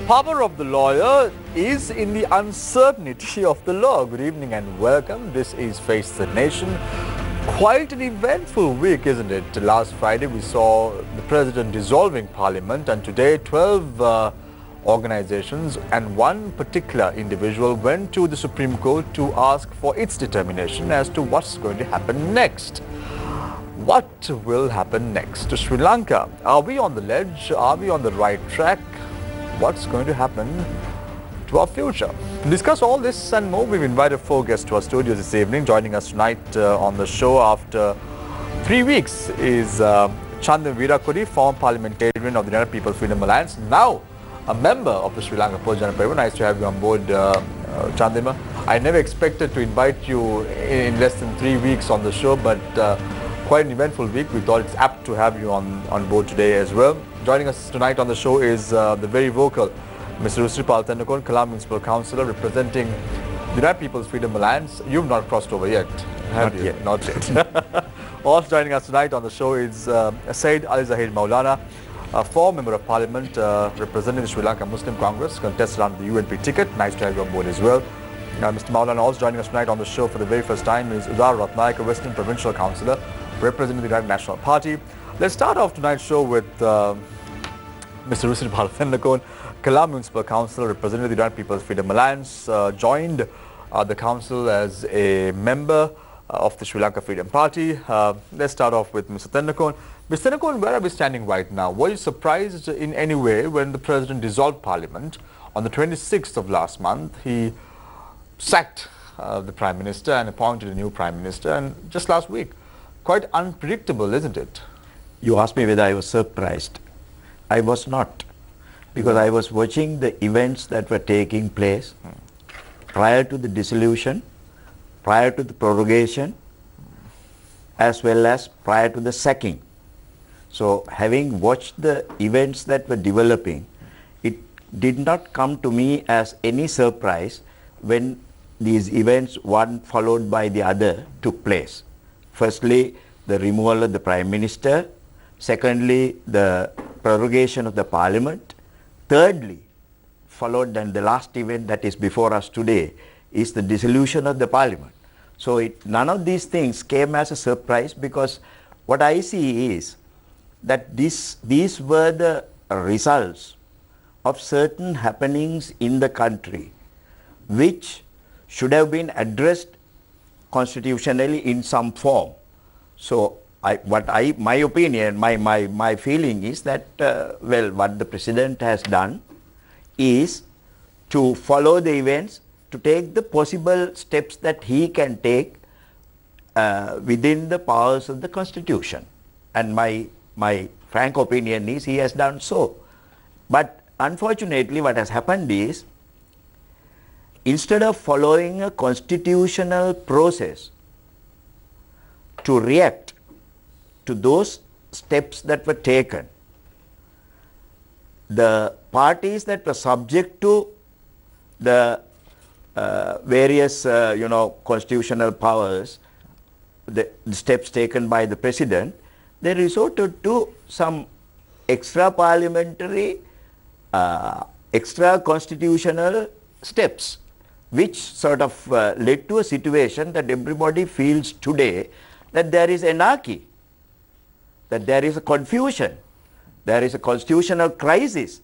power of the lawyer is in the uncertainty of the law. Good evening and welcome. This is Face the Nation. Quite an eventful week, isn't it? Last Friday we saw the president dissolving parliament, and today 12 organizations and one particular individual went to the Supreme Court to ask for its determination as to what's going to happen next. What will happen next to Sri Lanka? Are we on the ledge? Are we on the right track? What's going to happen to our future? To discuss all this and more, we've invited 4 guests to our studio this evening. Joining us tonight on the show after 3 weeks is Chandam Veerakudi, former parliamentarian of the United People's Freedom Alliance, now a member of the Sri Lanka Pojana Paribhar. Nice to have you on board, Chandima. I never expected to invite you in less than 3 weeks on the show, but quite an eventful week. We thought it's apt to have you on board today as well. Joining us tonight on the show is the very vocal Mr. Newsfirst.lk, Kalam Municipal Councillor representing the United People's Freedom Alliance. You've not crossed over yet, have you? Not yet. Also joining us tonight on the show is Said Ali Zahid Maulana, a former Member of Parliament representing the Sri Lanka Muslim Congress, contested on the UNP ticket. Nice to have you on board as well. Mr. Maulana also joining us tonight on the show for the very first time is Udar Ratnayaka, Western Provincial Councillor representing the United National Party. Let's start off tonight's show with Mr. Rusiri Bharathendakon, Kalam Municipal Councillor representing the United People's Freedom Alliance, joined the council as a member of the Sri Lanka Freedom Party. Let's start off with Mr. Thendakon. Mr. Thendakon, where are we standing right now? Were you surprised in any way when the President dissolved Parliament on the 26th of last month? He sacked the Prime Minister and appointed a new Prime Minister, and just last week. Quite unpredictable, isn't it? You asked me whether I was surprised. I was not, because I was watching the events that were taking place prior to the dissolution, prior to the prorogation, as well as prior to the sacking. So having watched the events that were developing, it did not come to me as any surprise when these events, one followed by the other, took place. Firstly, the removal of the Prime Minister. Secondly, the prorogation of the Parliament. Thirdly, followed, and the last event that is before us today, is the dissolution of the Parliament. So none of these things came as a surprise, because what I see is that these were the results of certain happenings in the country which should have been addressed constitutionally in some form. So my opinion, my feeling is that, well, what the President has done is to follow the events, to take the possible steps that he can take within the powers of the Constitution. And my frank opinion is he has done so. But unfortunately what has happened is, instead of following a constitutional process to react to those steps that were taken, the parties that were subject to the various constitutional powers, the steps taken by the President, they resorted to some extra parliamentary, extra constitutional steps, which sort of led to a situation that everybody feels today that there is anarchy, that there is a confusion, there is a constitutional crisis,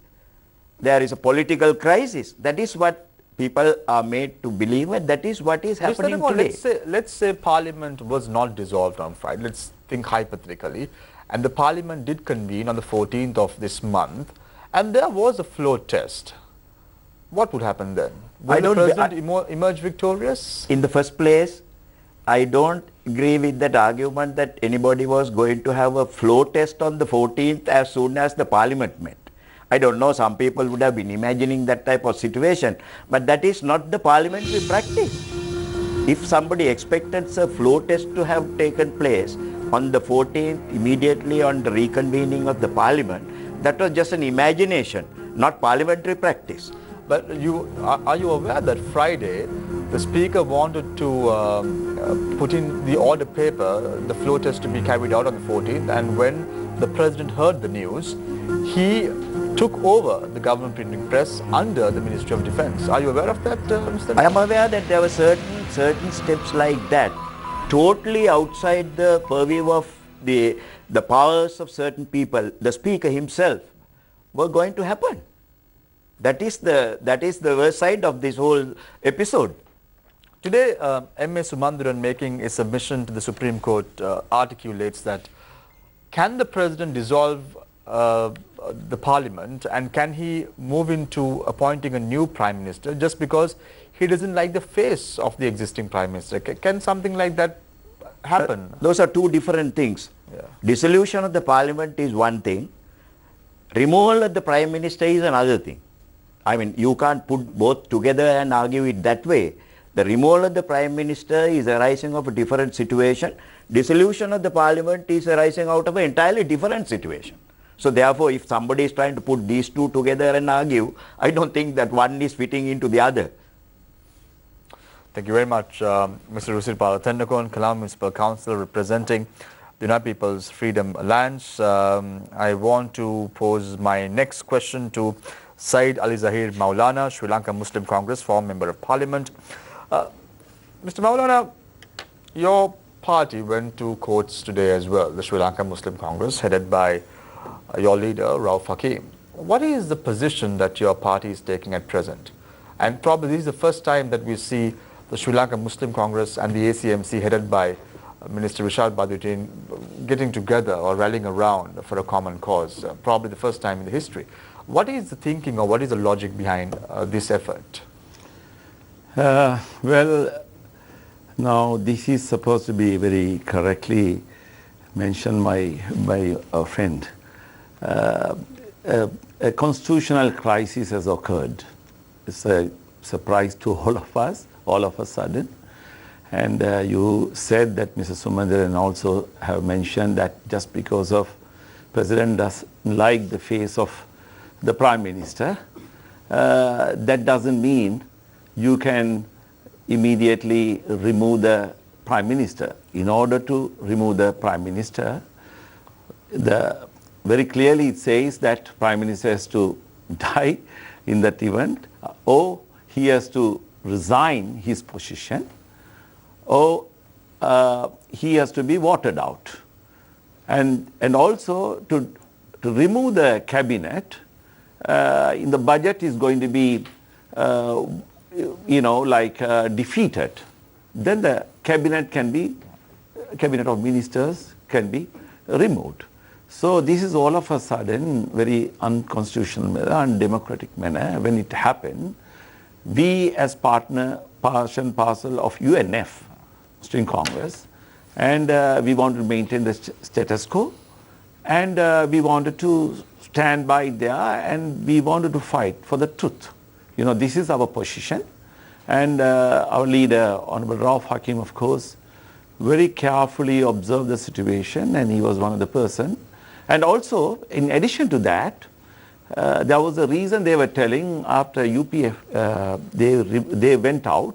there is a political crisis. That is what people are made to believe, and that is what is happening today. Let's say Parliament was not dissolved on Friday. Let's think hypothetically. And the Parliament did convene on the 14th of this month, and there was a floor test. What would happen then? Will the President emerge victorious? In the first place, I don't agree with that argument that anybody was going to have a floor test on the 14th as soon as the Parliament met. I don't know, some people would have been imagining that type of situation, but that is not the parliamentary practice. If somebody expected a floor test to have taken place on the 14th, immediately on the reconvening of the Parliament, that was just an imagination, not parliamentary practice. But are you aware that Friday the Speaker wanted to put in the order paper, the floor test to be carried out on the 14th, and when the President heard the news, he took over the government printing press under the Ministry of Defence. Are you aware of that, Mr. I am aware that there were certain steps like that, totally outside the purview of the powers of certain people, the speaker himself, were going to happen. That is the worst side of this whole episode. Today, M.A. Sumandaran, making a submission to the Supreme Court, articulates that can the President dissolve the Parliament, and can he move into appointing a new Prime Minister just because he doesn't like the face of the existing Prime Minister? Can something like that happen? Those are two different things. Yeah. Dissolution of the Parliament is one thing. Removal of the Prime Minister is another thing. I mean, you can't put both together and argue it that way. The removal of the Prime Minister is arising of a different situation. Dissolution of the Parliament is arising out of an entirely different situation. So therefore, if somebody is trying to put these two together and argue, I don't think that one is fitting into the other. Thank you very much, Mr. Rusirpal Tendakon, Kalam Municipal Council, representing the United People's Freedom Alliance. I want to pose my next question to Said Ali Zahir Maulana, Sri Lanka Muslim Congress, former Member of Parliament. Mr. Maulana, your party went to courts today as well, the Sri Lanka Muslim Congress, headed by your leader, Rauf Hakim. What is the position that your party is taking at present? And probably this is the first time that we see the Sri Lanka Muslim Congress and the ACMC, headed by Minister Rishad Baduddin, getting together or rallying around for a common cause, probably the first time in the history. What is the thinking, or what is the logic behind this effort? Well, now this is supposed to be very correctly mentioned by a friend. A constitutional crisis has occurred. It's a surprise to all of us, all of a sudden. And you said that Mr. Sumandaran also have mentioned that just because of President doesn't like the face of the Prime Minister, that doesn't mean you can immediately remove the Prime Minister. In order to remove the Prime Minister, very clearly it says that Prime Minister has to die in that event, or he has to resign his position, or he has to be voted out. And also to remove the cabinet, in the budget is going to be defeated. Then the cabinet of ministers can be removed. So this is all of a sudden very unconstitutional manner, undemocratic manner. When it happened, we as part and parcel of UNF, Muslim Congress, and we wanted to maintain the status quo, and we wanted to stand by there, and we wanted to fight for the truth. You know, this is our position. And our leader, Honorable Rauf Hakim, of course, very carefully observed the situation, and he was one of the person. And also, in addition to that, there was a reason they were telling after UPF, they went out,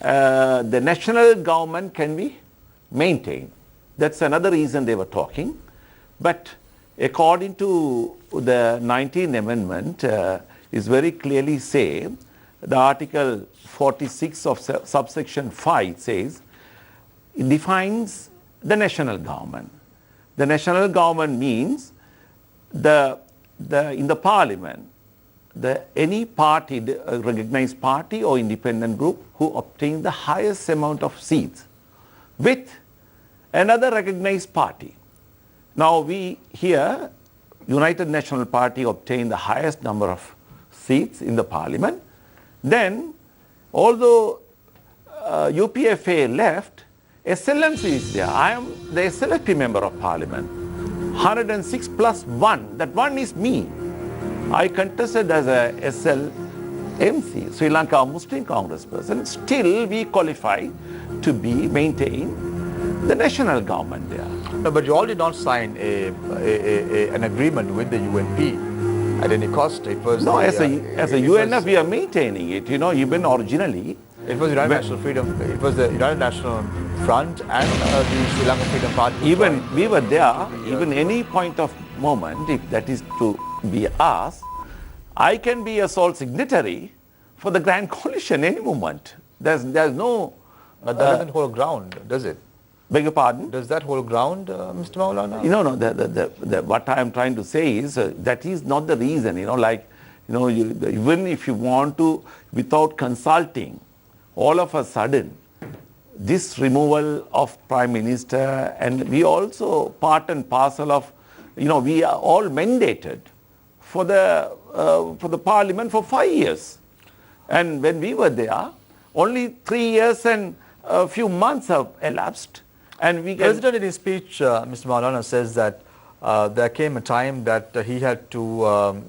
the national government can be maintained. That's another reason they were talking. But according to the 19th Amendment, is very clearly say, the Article 46 of subsection 5 says, it defines the national government. The national government means in the parliament, any party, recognized party or independent group who obtain the highest amount of seats with another recognized party. Now we here, United National Party obtained the highest number of seats in the parliament. Then, although UPFA left, SLMC is there. I am the SLFP member of parliament. 106 plus 1, that one is me. I contested as a SLMC, Sri Lanka Muslim Congress person. Still we qualify to maintain the national government there. No, but you all did not sign an agreement with the UNP at any cost. It was no, as a UNF we are maintaining it. You know, even originally it was United National Freedom. It was the United National Front and the Sri Lanka Freedom Party. Even we were there. Even any point of moment, if that is to be asked, I can be a sole signatory for the Grand Coalition any moment. There's no... But that doesn't hold ground, does it? Beg your pardon? Does that hold ground, Mr. Maulana? No. What I am trying to say is that is not the reason. Even if you want to, without consulting, all of a sudden, this removal of Prime Minister, and we also part and parcel of, we are all mandated for the Parliament for 5 years. And when we were there, only 3 years and a few months have elapsed. And we President in his speech, Mr. Maulana, says that there came a time that he had to,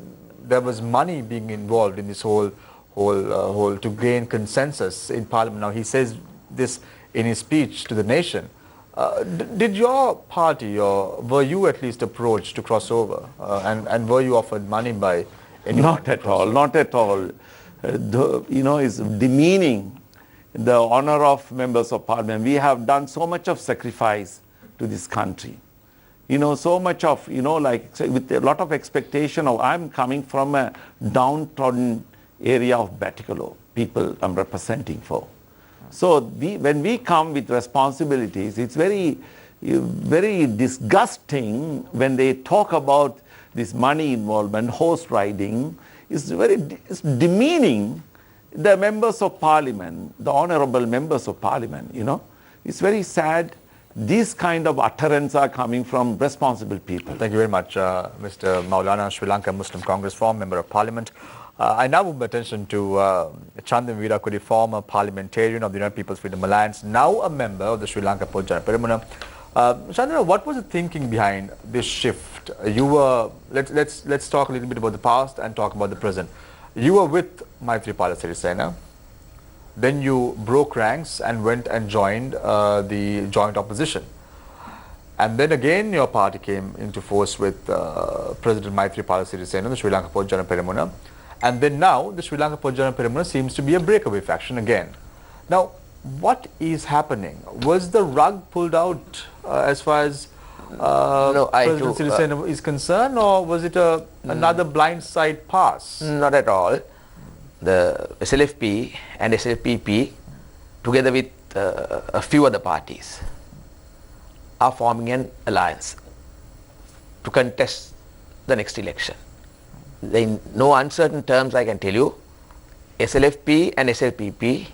there was money being involved in this whole to gain consensus in Parliament. Now he says this in his speech to the nation. Did your party, or were you at least approached to cross over, and were you offered money by anyone? Not at all, not at all. It's demeaning the honor of members of Parliament. We have done so much of sacrifice to this country. So much of, with a lot of expectation of, I'm coming from a downtrodden area of Batikalo, people I'm representing for. So when we come with responsibilities, it's very, very disgusting when they talk about this money involvement, horse riding. It's demeaning the members of Parliament, the honorable members of Parliament, It's very sad. These kind of utterances are coming from responsible people. Thank you very much, Mr. Maulana, Sri Lanka Muslim Congress former Member of Parliament. I now move my attention to Chandan Veerakudi, former parliamentarian of the United People's Freedom Alliance, now a member of the Sri Lanka Pojana Peramuna. Chandan, what was the thinking behind this shift? You were, let's talk a little bit about the past and talk about the present. You were with Maithripala Sirisena, then you broke ranks and went and joined the joint opposition. And then again your party came into force with President Maithripala Sirisena, the Sri Lanka Pojana Peramuna. And then now the Sri Lanka Pojana Peramuna seems to be a breakaway faction again. Now, what is happening? Was the rug pulled out as far as President Sirisena is concerned, or was it another blindside pass? Not at all. The SLFP and SLPP, together with a few other parties, are forming an alliance to contest the next election. In no uncertain terms, I can tell you, SLFP and SLPP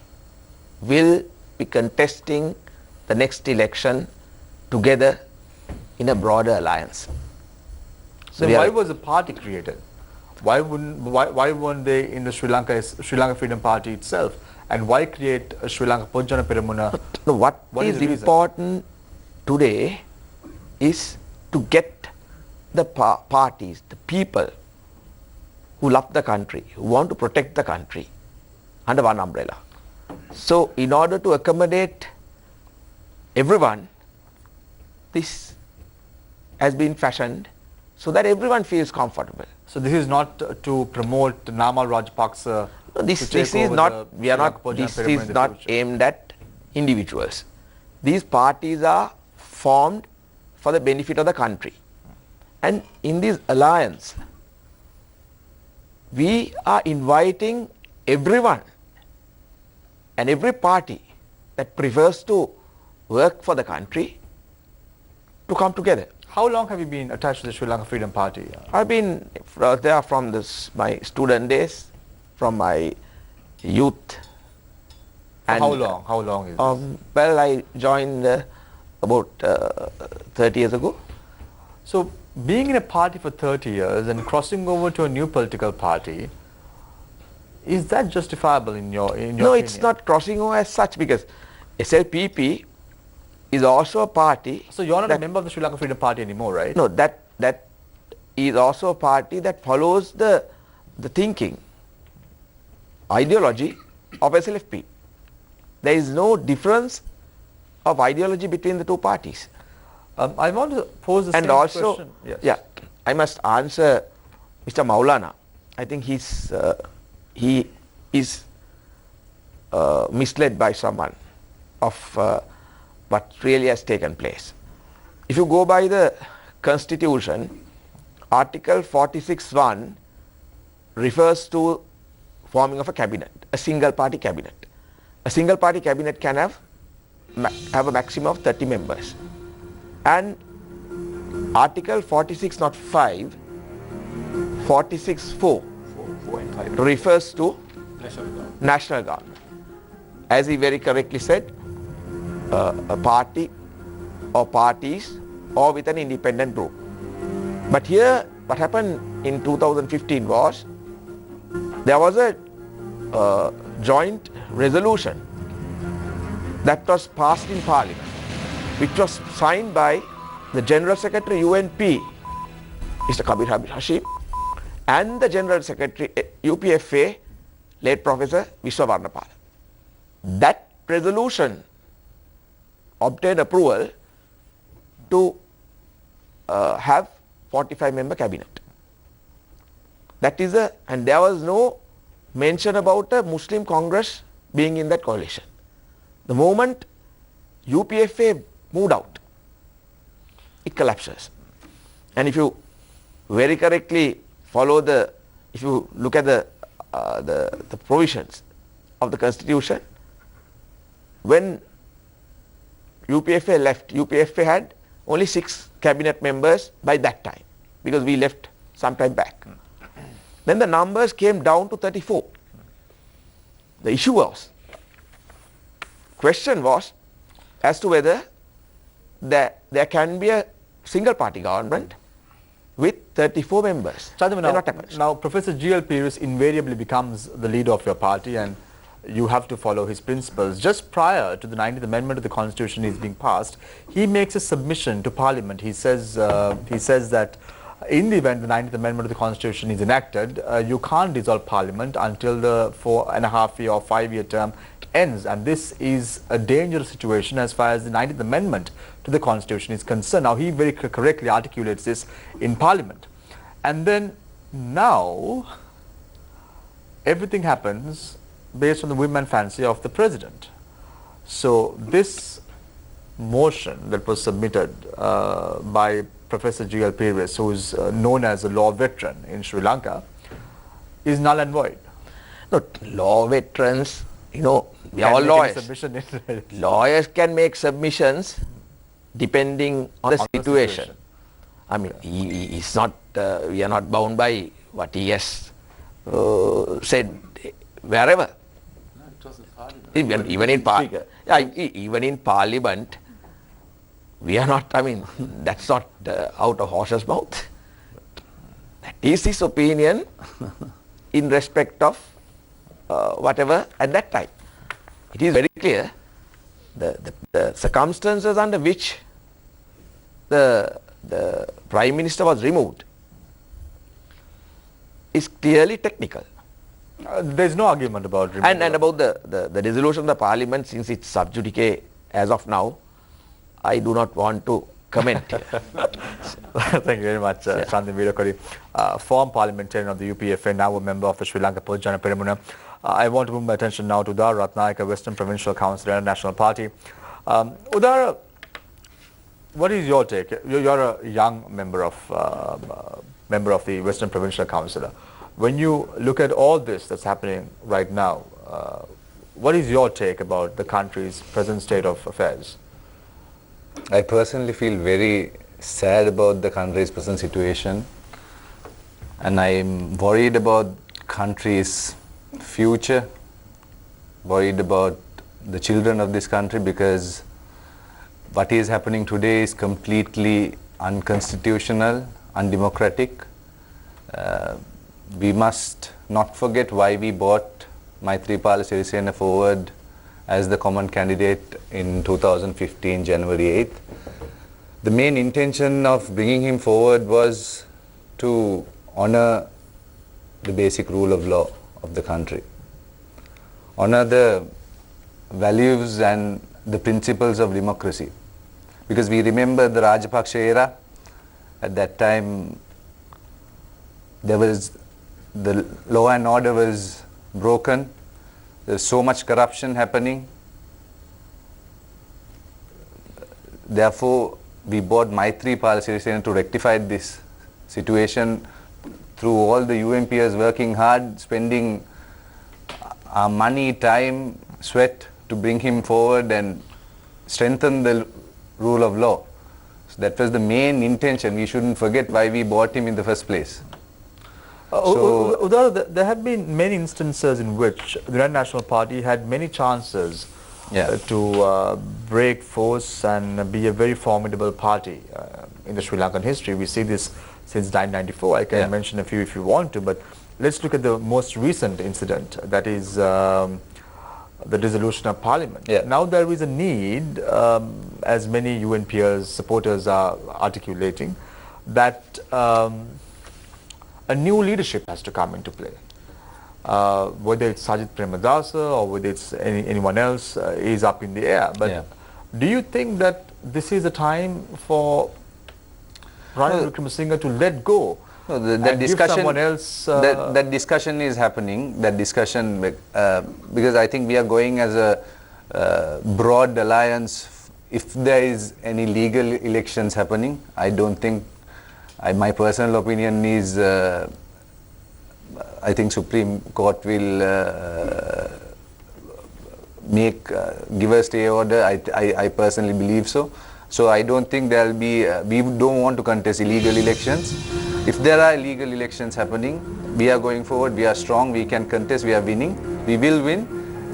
will be contesting the next election together in a broader alliance. So why was the party created? Why weren't they in the Sri Lanka Freedom Party itself? And why create a Sri Lanka Pojana Peramuna? What is important today is to get the parties, the people who love the country, who want to protect the country under one umbrella. So in order to accommodate everyone, this has been fashioned so that everyone feels comfortable. So this is not to promote Namal Rajapaksa. No, this is not aimed at individuals. These parties are formed for the benefit of the country. And in this alliance, we are inviting everyone and every party that prefers to work for the country to come together. How long have you been attached to the Sri Lanka Freedom Party? I've been there from my student days, from my youth. How long? How long is this? Well, I joined about 30 years ago. So, being in a party for 30 years and crossing over to a new political party, is that justifiable in your opinion? No, it's not crossing over as such, because SLPP is also a party. So you're not a member of the Sri Lanka Freedom Party anymore, right? No, that is also a party that follows the thinking, ideology of SLFP. There is no difference of ideology between the two parties. I want to pose the same question. Yes. Yeah, I must answer Mr. Maulana. I think he is misled by someone of what really has taken place. If you go by the Constitution, Article 46(1), refers to forming of a cabinet, a single party cabinet. A single party cabinet can have a maximum of 30 members. And Article 46 not 5, 46.4 refers to national government. As he very correctly said, a party or parties or with an independent group. But here what happened in 2015 was there was a joint resolution that was passed in Parliament, which was signed by the General Secretary UNP, Mr. Kabir Habib Hashim, and the General Secretary UPFA, late Professor Vishwavarnapala. That resolution obtained approval to have 45-member cabinet. That is and there was no mention about a Muslim Congress being in that coalition. The moment UPFA moved out, it collapses. And if you very correctly follow if you look at the provisions of the Constitution, when UPFA left, UPFA had only 6 cabinet members by that time, because we left some time back. Then the numbers came down to 34. The issue was, question was as to whether there can be a single party government with 34 members. Now Professor G.L. Pires invariably becomes the leader of your party and you have to follow his principles. Just prior to the 19th Amendment of the Constitution is being passed, he makes a submission to Parliament. He says that in the event the 19th Amendment of the Constitution is enacted, you can't dissolve Parliament until the 4.5-year or 5-year term ends, and this is a dangerous situation as far as the 19th Amendment to the Constitution is concerned. Now he very correctly articulates this in Parliament, and then now everything happens based on the whim and fancy of the President. So this motion that was submitted by Professor G.L. Pires, who is known as a law veteran in Sri Lanka, is null and void. No, law veterans, we are all lawyers. Lawyers can make submissions depending on the situation. I mean, he's not, we are not bound by what he has said wherever. Even in Parliament, we are not, that's not out of horse's mouth. That is his opinion in respect of whatever at that time. It is very clear the circumstances under which the Prime Minister was removed is clearly technical. There's no argument about removal. And about the resolution of the Parliament, since it's sub judice as of now, I do not want to comment here. Thank you very much, Shantin Veerakuri, former parliamentarian of the UPFA, now a member of the Sri Lanka Podujana Peramuna. I want to move my attention now to Udara Ratnayaka, Western Provincial Councillor and National Party. Udara, what is your take? You're a young member of the Western Provincial Council. When you look at all this that's happening right now, what is your take about the country's present state of affairs? I personally feel very sad about the country's present situation, and I am worried about country's future, worried about the children of this country, because what is happening today is completely unconstitutional, undemocratic. We must not forget why we brought Maithripala Sirisena forward as the common candidate in 2015, January 8th. The main intention of bringing him forward was to honor the basic rule of law of the country, honor the values and the principles of democracy. Because we remember the Rajapaksa era. At that time, the law and order was broken. There's so much corruption happening. Therefore, we brought Maithripala Sirisena to rectify this situation, through all the UMPs working hard, spending our money, time, sweat to bring him forward and strengthen the rule of law. So that was the main intention. We shouldn't forget why we bought him in the first place. Udar, there have been many instances in which the United National Party had many chances to break force and be a very formidable party in the Sri Lankan history. We see this since 1994. I can mention a few if you want to, but let's look at the most recent incident, that is the dissolution of parliament. Now there is a need, as many UNP's supporters are articulating, that a new leadership has to come into play. Whether it's Sajith Premadasa or whether it's anyone else is up in the air. But do you think that this is a time for Ranil Wickremesinghe to let go? No, that discussion, give someone else, that discussion is happening. That discussion, because I think we are going as a broad alliance. If there is any legal elections happening, I don't think. My personal opinion is, I think Supreme Court will give a stay order. I personally believe so. So I don't think there will be. We don't want to contest illegal elections. If there are illegal elections happening, we are going forward, we are strong, we can contest, we are winning, we will win.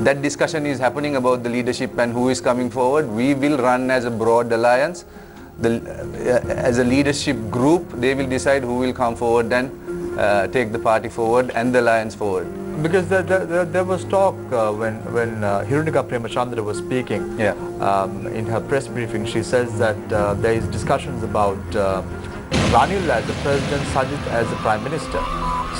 That discussion is happening about the leadership and who is coming forward. We will run as a broad alliance. As a leadership group, they will decide who will come forward and take the party forward and the alliance forward. Because there was talk when Hirunika Premachandra was speaking in her press briefing. She says that there is discussions about Ranil as the president, Sajith as the prime minister.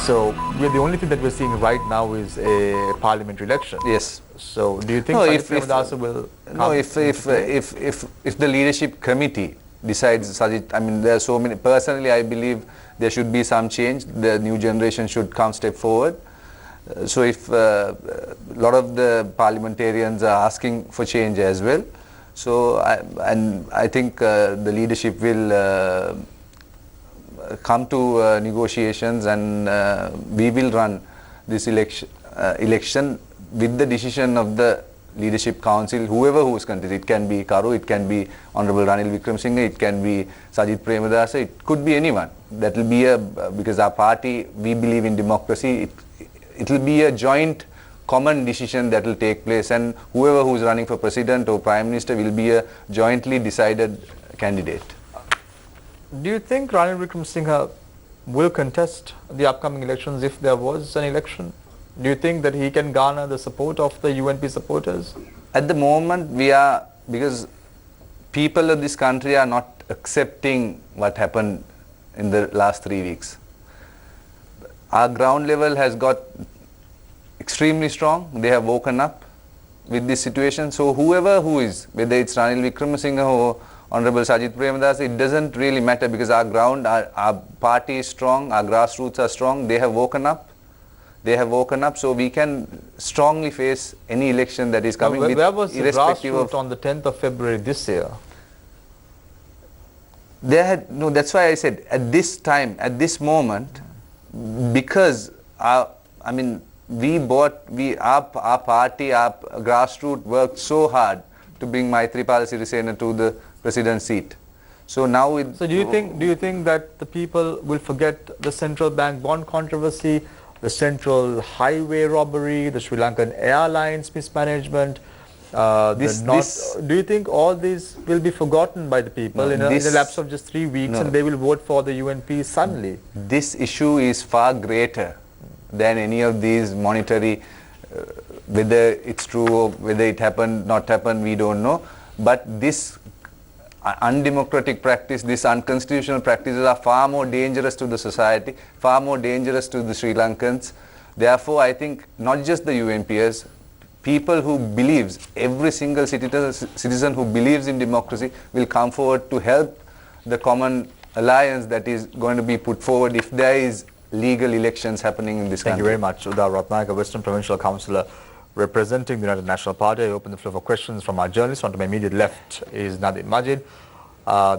So the only thing that we're seeing right now is a parliamentary election. Yes. So do you think Sajith Premadasa will come? No, if the leadership committee decides Sajith, I mean there are so many, personally I believe there should be some change, the new generation should come step forward. So if a lot of the parliamentarians are asking for change as well, so I think the leadership will come to negotiations and we will run this election with the decision of the leadership council, who is contested. It can be Karu, it can be Honorable Ranil Wickremesinghe, it can be Sajith Premadasa, it could be anyone. That will be because our party, we believe in democracy, it will be a joint common decision that will take place, and whoever who is running for president or prime minister will be a jointly decided candidate. Do you think Ranil Wickremesinghe will contest the upcoming elections if there was an election? Do you think that he can garner the support of the UNP supporters? At the moment, because people of this country are not accepting what happened in the last 3 weeks. Our ground level has got extremely strong. They have woken up with this situation. So whoever who is, whether it's Ranil Wickremesinghe or Honorable Sajith Premadasa, it doesn't really matter because our ground, our party is strong, our grassroots are strong. They have woken up. So we can strongly face any election that is coming. Where was the grassroots on the 10th of February this year? That's why I said at this time, at this moment, because our party, our grassroots worked so hard to bring Maithripala Sirisena to the president's seat. So now do you think that the people will forget the central bank bond controversy, the central highway robbery, the Sri Lankan Airlines mismanagement? Do you think all these will be forgotten by the people in a lapse of just 3 weeks and they will vote for the UNP suddenly? This issue is far greater than any of these monetary, whether it's true or whether it happened, not happened, we don't know. But this undemocratic practice, these unconstitutional practices are far more dangerous to the society, far more dangerous to the Sri Lankans. Therefore, I think not just the UNPs, people who believes, every single citizen who believes in democracy will come forward to help the common alliance that is going to be put forward if there is legal elections happening in this country. Thank you very much. Udar Ratnayaka, Western Provincial Councillor representing the United National Party. I open the floor for questions from our journalists. On to my immediate left is Nadeem Majid.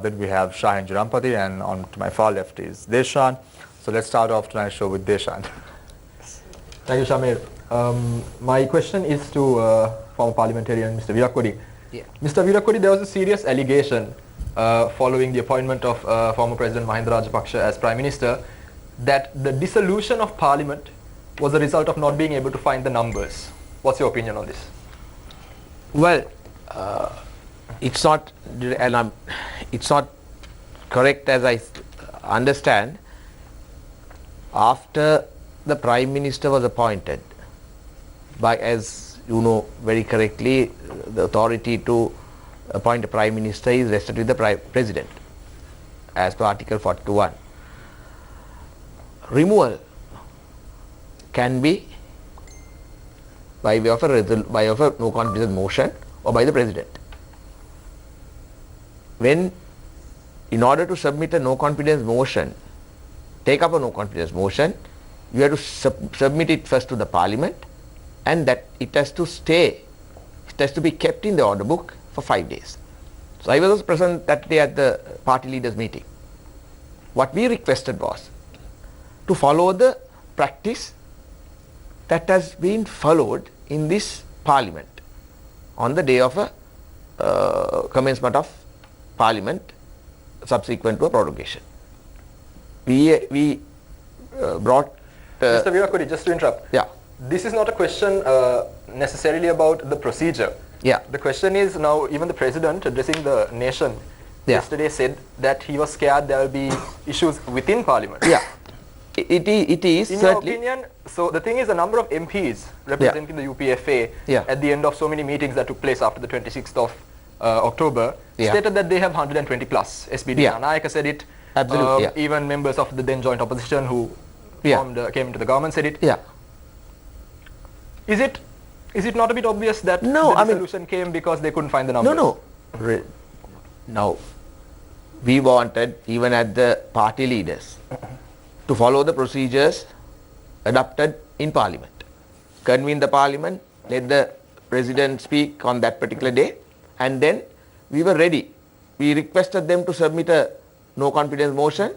Then we have Shahin Jurampati, and on to my far left is Deshan. So So let's start off tonight's show with Deshant. Thank you, Shamir. My question is to former parliamentarian Mr. Virakodi. Yeah. Mr. Virakodi, there was a serious allegation following the appointment of former President Mahinda Rajapaksa as Prime Minister that the dissolution of Parliament was a result of not being able to find the numbers. What's your opinion on this? Well, it's not, and it's not correct as I understand. After the Prime Minister was appointed, by, as you know very correctly, the authority to appoint a Prime Minister is vested with the President, as per Article 41. Removal can be by way of a no confidence motion or by the President. When, in order to submit a no confidence motion, take up a no confidence motion, you have to submit it first to the Parliament, and that it has to stay, it has to be kept in the order book for 5 days. So I was also present that day at the party leaders meeting. What we requested was to follow the practice that has been followed in this Parliament on the day of a commencement of Parliament subsequent to a prorogation. We brought... Mr. Virakodi, just to interrupt. Yeah. This is not a question necessarily about the procedure. Yeah. The question is now, even the President addressing the nation yesterday said that he was scared there will be issues within Parliament. Yeah. It is in certainly... your opinion, so the thing is, a number of MPs representing the UPFA at the end of so many meetings that took place after the 26th of October stated that they have 120 plus. SPD Nanayaka said it. Absolutely. Even members of the then joint opposition who came into the government said it. Yeah. Is it not a bit obvious that the dissolution came because they couldn't find the numbers? No. Now, we wanted, even at the party leaders, to follow the procedures adopted in Parliament. Convene the Parliament, let the President speak on that particular day, and then we were ready. We requested them to submit a no confidence motion,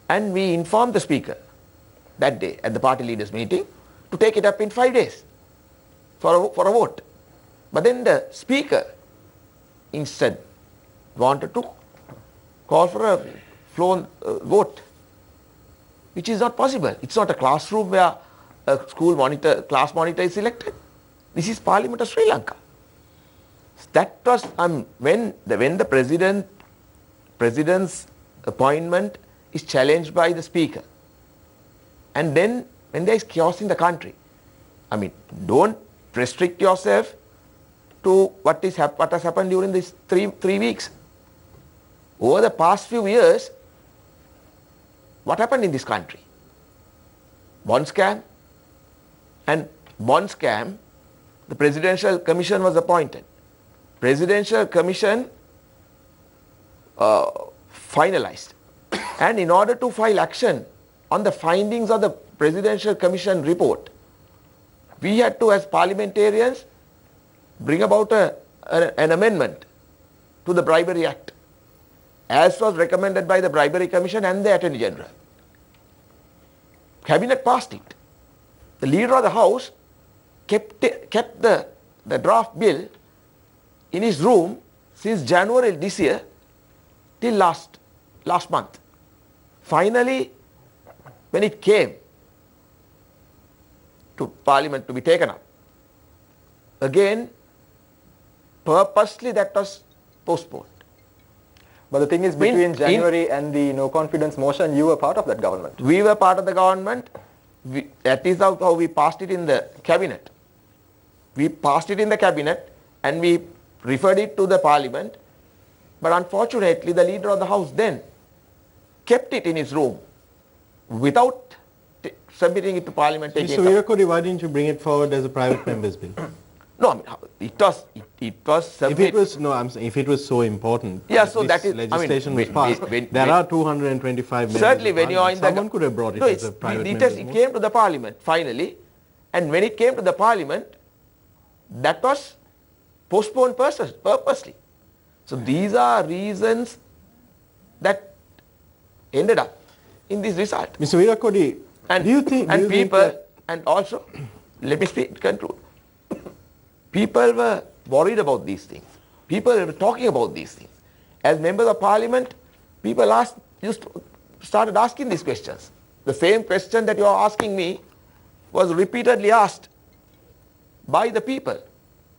and we informed the Speaker that day at the party leaders meeting to take it up in 5 days for a vote. But then the Speaker instead wanted to call for a flown vote, which is not possible. It's not a classroom where a class monitor is elected. This is Parliament of Sri Lanka. That was when the President's appointment is challenged by the Speaker, and then when there is chaos in the country, don't restrict yourself to what has happened during these three weeks. Over the past few years, what happened in this country? Bond scam, and bond scam, the Presidential Commission was appointed. Presidential Commission finalized, and in order to file action on the findings of the Presidential Commission report, we had to, as parliamentarians, bring about an amendment to the Bribery Act, as was recommended by the Bribery Commission and the Attorney General. Cabinet passed it. The Leader of the House kept the draft bill in his room since January this year till last month. Finally, when it came to Parliament to be taken up, again, purposely that was postponed. But the thing is, between January and the no confidence motion, you were part of that government. We were part of the government. That is how we passed it in the Cabinet. We passed it in the Cabinet and we referred it to the Parliament. But unfortunately, the Leader of the House then kept it in his room without submitting it to Parliament. Mr. Virakodi, why didn't you bring it forward as a private member's bill? No, it was submitted. If it was so important, so that is legislation was passed. There are 225 members. Certainly, when you are in someone could have brought it as a private member's bill. It came to the Parliament finally, and when it came to the Parliament, that was postponed purposely. So these are reasons that ended up in this result. Mr. Virakodi, And, do you think... and do you think people, that- and also, let me conclude. People were worried about these things. People were talking about these things. As members of parliament, people started asking these questions. The same question that you are asking me was repeatedly asked by the people.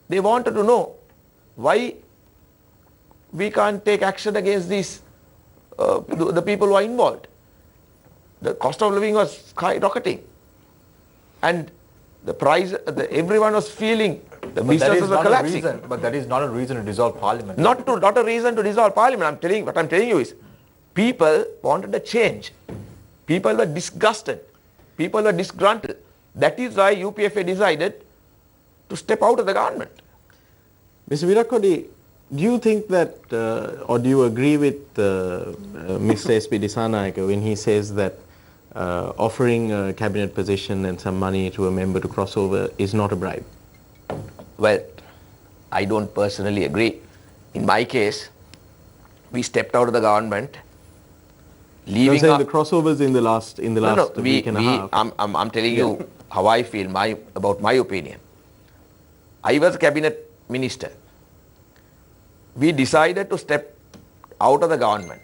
They wanted to know why we can't take action against these, the people who are involved. The cost of living was skyrocketing. And the price, everyone was feeling the businesses were collapsing. But that is not a reason to dissolve parliament. Not a reason to dissolve parliament. What I'm telling you is, people wanted a change. People were disgusted. People were disgruntled. That is why UPFA decided to step out of the government. Mr. Virakodi, do you think that, or do you agree with Mr. S.P. Dissanayake when he says that offering a cabinet position and some money to a member to cross over is not a bribe? Well, I don't personally agree. In my case, we stepped out of the government, leaving the crossovers in the last week and a half. I'm telling you how I feel about my opinion. I was a cabinet minister. We decided to step out of the government,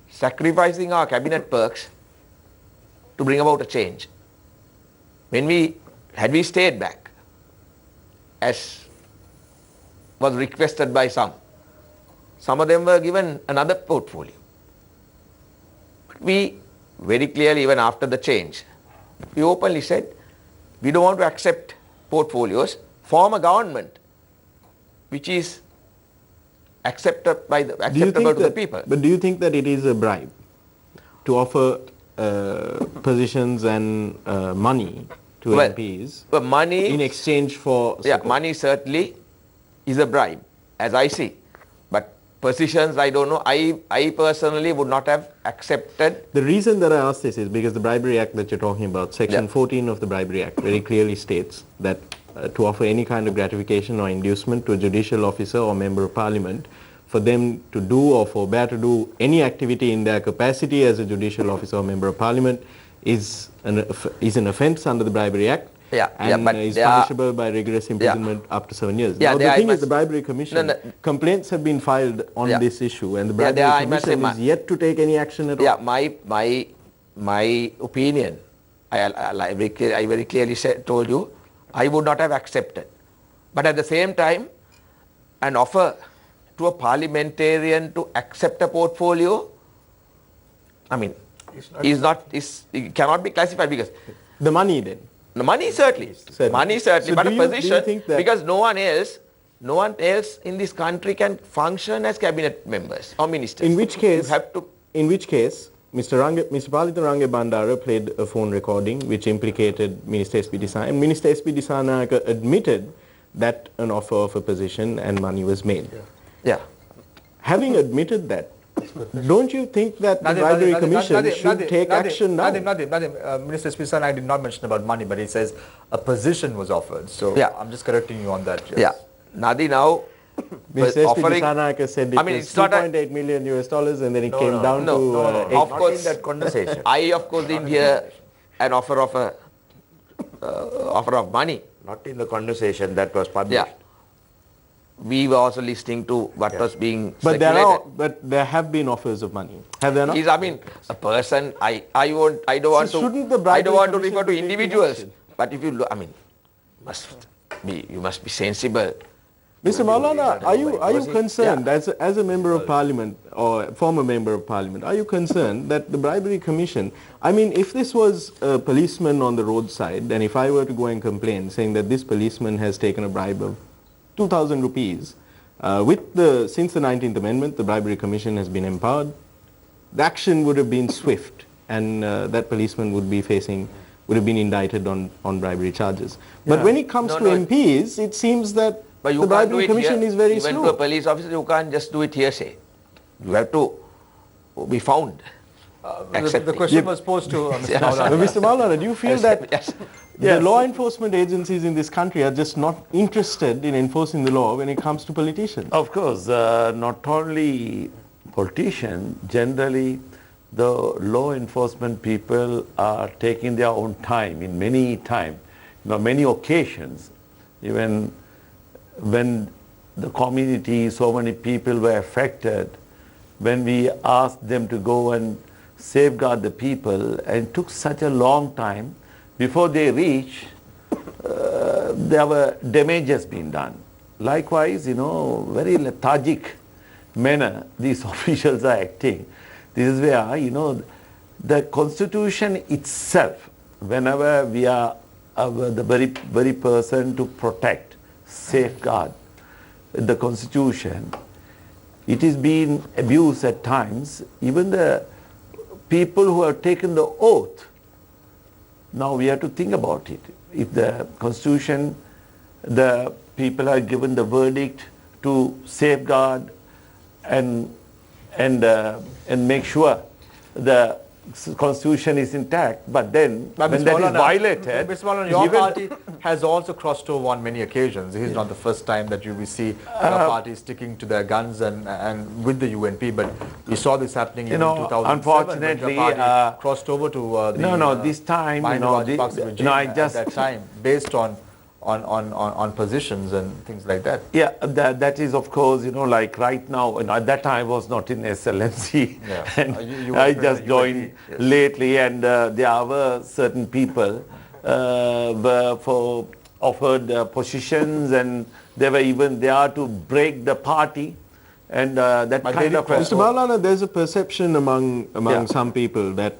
sacrificing our cabinet perks to bring about a change. Had we stayed back, as was requested by some of them were given another portfolio. We very clearly, even after the change, we openly said, we don't want to accept portfolios, form a government which is acceptable to the people. But do you think that it is a bribe to offer positions and money to MPs money in exchange for support? Money certainly is a bribe, as I see. But positions, I don't know. I personally would not have accepted. The reason that I ask this is because the Bribery Act that you're talking about, Section 14 of the Bribery Act, very clearly states that to offer any kind of gratification or inducement to a judicial officer or member of parliament, for them to do or forbear to do any activity in their capacity as a judicial officer or member of parliament is an offence under the Bribery Act. And is punishable by rigorous imprisonment up to 7 years. Now the thing is, the Bribery Commission, complaints have been filed on this issue, and the Bribery Commission is yet to take any action at all. My opinion, I very clearly told you, I would not have accepted. But at the same time, an offer to a parliamentarian to accept a portfolio, it cannot be classified because the money then. The money certainly. Money certainly, so but a position, because no one else in this country can function as cabinet members or ministers. In which case, Mr. Palitha Range Bandara played a phone recording which implicated Minister S.P. Dissanayake, and Minister S.P. Dissanayake admitted that an offer of a position and money was made. Having admitted that, don't you think that the Bribery Commission should take action now? Minister S.P. Dissanayake did not mention about money, but he says a position was offered. So I'm just correcting you on that. Yes. Nadi now Mr. S.P. Dissanayake said it was $2.8 million and then it came down to... of course, in that conversation. I of course didn't hear an offer of money. Not in the conversation that was published. We were also listening to what was being speculated. But there have been offers of money. Have there not? A person. I don't want to refer to individuals. But if you look, you must be sensible. Mr. Maulana, are you concerned as a member of parliament or former member of parliament? Are you concerned that the Bribery Commission? If this was a policeman on the roadside, and if I were to go and complain, saying that this policeman has taken a bribe of 2,000 rupees, since the 19th Amendment, the Bribery Commission has been empowered. The action would have been swift, and that policeman would have been indicted on bribery charges. But when it comes to MPs, it seems that the Bribery Commission is very slow. Even to a police officer, you can't just do it hearsay. You have to be found. The question was posed to Mr. Maulana. Mr. Maulana, do you feel that the law enforcement agencies in this country are just not interested in enforcing the law when it comes to politicians? Of course, not only politicians, generally the law enforcement people are taking their own time in many occasions, even when the community, so many people were affected, when we asked them to go and safeguard the people, and took such a long time before they reach, there were damages being done. Likewise, very lethargic manner these officials are acting. This is where, the Constitution itself, whenever we are the very person to protect, safeguard the Constitution, it is being abused at times. Even the people who have taken the oath, now we have to think about it. If the Constitution, the people are given the verdict to safeguard and make sure the Constitution is intact, but then when that is violated, Mr. Maulana, your party has also crossed over on many occasions. This is not the first time that you will see your party sticking to their guns and with the UNP, but we saw this happening in 2007 unfortunately, when your party crossed over to this time, regime at that time, based on positions and things like that. Yeah, that is of course, like right now, and at that time I was not in SLMC. Yeah. And You I were just in joined UNP, yes. lately, and there were certain people were offered positions, and they were even there to break the party. And that But kind of... Mr. Maulana, there's a perception among Yeah. some people that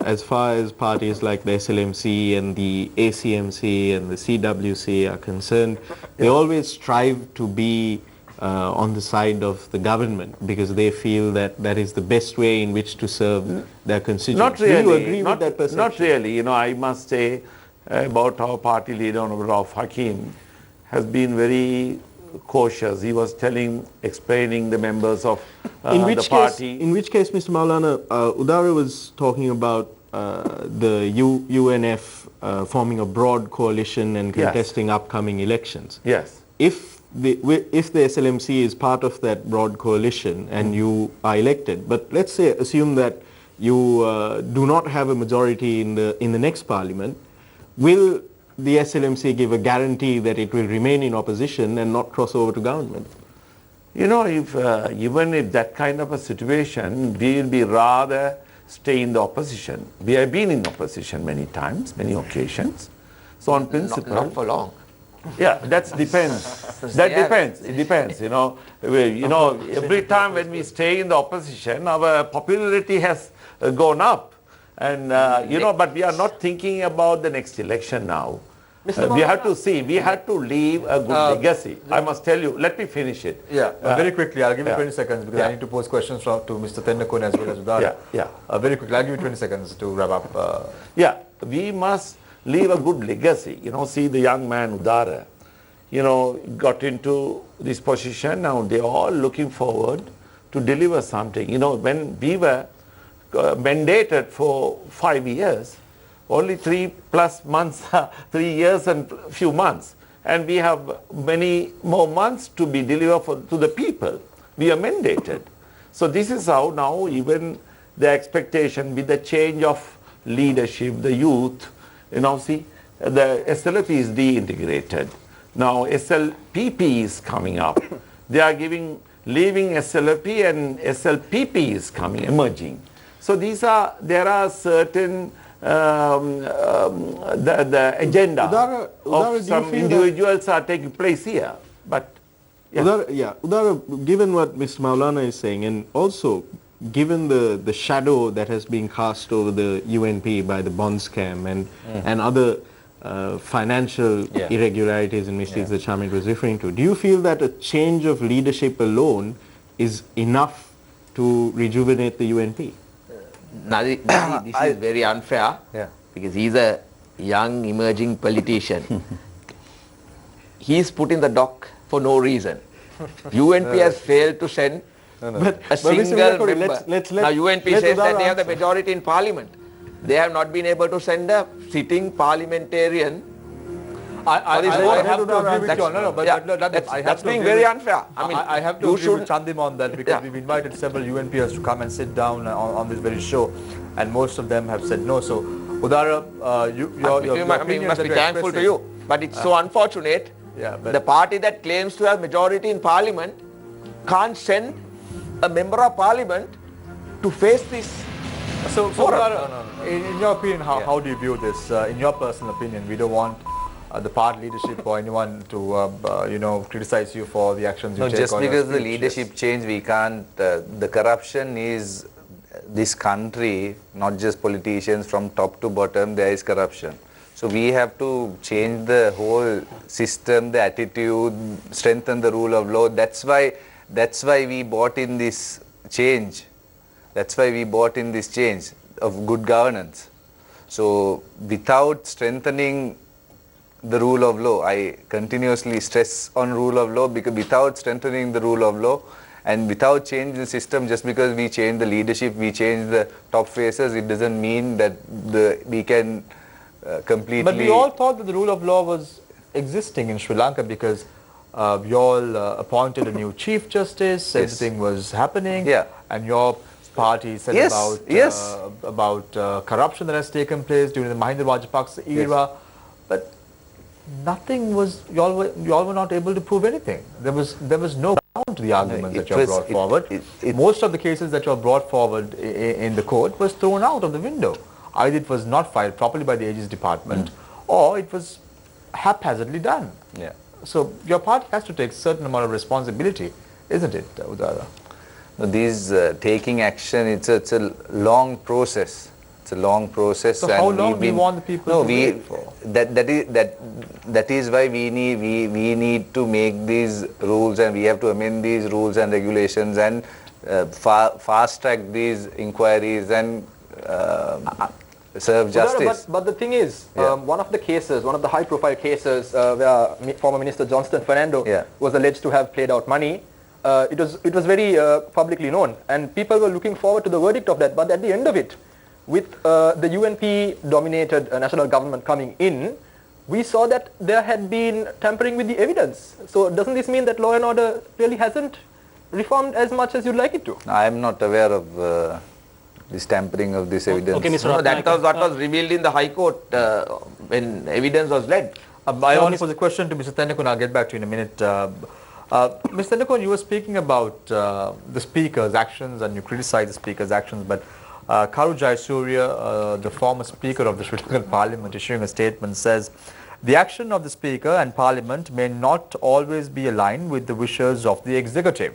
as far as parties like the SLMC and the ACMC and the CWC are concerned, they always strive to be on the side of the government because they feel that that is the best way in which to serve their constituents. Not really. Do you agree with that perception? Not really. I must say about our party leader, Honorable Rauf Hakim, has been very cautious. He was explaining the members of the party. In which case, Mr. Maulana, Udara was talking about the UNF forming a broad coalition and contesting upcoming elections. Yes. If the SLMC is part of that broad coalition and you are elected, but let's say assume that you do not have a majority in the next parliament, will the SLMC give a guarantee that it will remain in opposition and not cross over to government? If even if that kind of a situation, we will be rather stay in the opposition. We have been in opposition many times, many occasions. So on principle... Not for long. Yeah, that depends. That depends. It depends. Every time when we stay in the opposition, our popularity has gone up. And, but we are not thinking about the next election now. We have to see, we have to leave a good legacy. I must tell you, let me finish it. Yeah, very quickly, I'll give you 20 seconds because I need to pose questions to Mr. Tendakun as well as Udara. Very quickly, I'll give you 20 seconds to wrap up. We must leave a good legacy. See the young man Udara, got into this position. Now they're all looking forward to deliver something. When we were mandated for 5 years, only 3+ months, 3 years and few months. And we have many more months to be delivered to the people. We are mandated. So this is how now even the expectation with the change of leadership, the youth, see, the SLP is de-integrated. Now SLPP is coming up. They are leaving SLP and SLPP is emerging. So there are certain the agenda of some individuals are taking place here. But Udara, given what Mr. Maulana is saying, and also given the shadow that has been cast over the UNP by the bond scam and other financial irregularities and misdeeds that Shamit was referring to, do you feel that a change of leadership alone is enough to rejuvenate the UNP? This is very unfair because he's a young emerging politician. He's put in the dock for no reason. UNP has failed to send a single member. Now UNP says that they have the majority in parliament. They have not been able to send a sitting parliamentarian I this have whole- to agree with you on that, but yeah, that's, I have that's to being agree very with- unfair. I mean, I have to you agree with should- Chandim on that because Yeah. we've invited several UNPers to come and sit down on this very show, and most of them have said no. So, Udara, your we opinion must that be you're thankful to expressing- you. But it's so unfortunate. Yeah, but- the party that claims to have majority in parliament can't send a member of parliament to face this. So Forum. Udara, in your opinion, how do you view this? In your personal opinion, we don't want the party leadership or anyone to criticize you for the actions you No, take. just or your because the speech. leadership change, we can't. The corruption is this country, not just politicians, from top to bottom. There is corruption. So we have to change the whole system, the attitude, strengthen the rule of law. That's why we bought in this change. That's why we bought in this change of good governance. So without strengthening the rule of law, I continuously stress on rule of law, because without strengthening the rule of law and without changing the system, just because we change the leadership, we change the top faces, it doesn't mean that we can completely. But we all thought that the rule of law was existing in Sri Lanka because you all appointed a new chief justice, everything was happening, Yeah. and your party said Yes, about corruption that has taken place during the Mahinda Rajapaksa era, but nothing was. You all were not able to prove anything. There was no ground to the arguments that you brought forward. Most of the cases that you brought forward in the court was thrown out of the window. Either it was not filed properly by the Aegis department, or it was haphazardly done. Yeah. So your party has to take certain amount of responsibility, isn't it, Udara? No, these taking action, it's a long process. It's a long process. So how long do you want the people to wait for? That is why we need to make these rules, and we have to amend these rules and regulations, and fast track these inquiries and serve justice. But the thing is, one of the high-profile cases where former Minister Johnston Fernando was alleged to have played out money, it was very publicly known, and people were looking forward to the verdict of that. But at the end of it, with the UNP-dominated national government coming in, we saw that there had been tampering with the evidence. So doesn't this mean that law and order really hasn't reformed as much as you'd like it to? I am not aware of this tampering of this evidence. Okay, Mr. No, that Ratnayake. was what was revealed in the High Court when evidence was led. I only pose a question to Mr. Tendakun. I'll get back to you in a minute. Mr. Tendakun, you were speaking about the Speaker's actions, and you criticized the Speaker's actions, but Karu Jayasuriya, the former Speaker of the Sri Lankan Parliament, issuing a statement, says, "The action of the Speaker and Parliament may not always be aligned with the wishes of the Executive.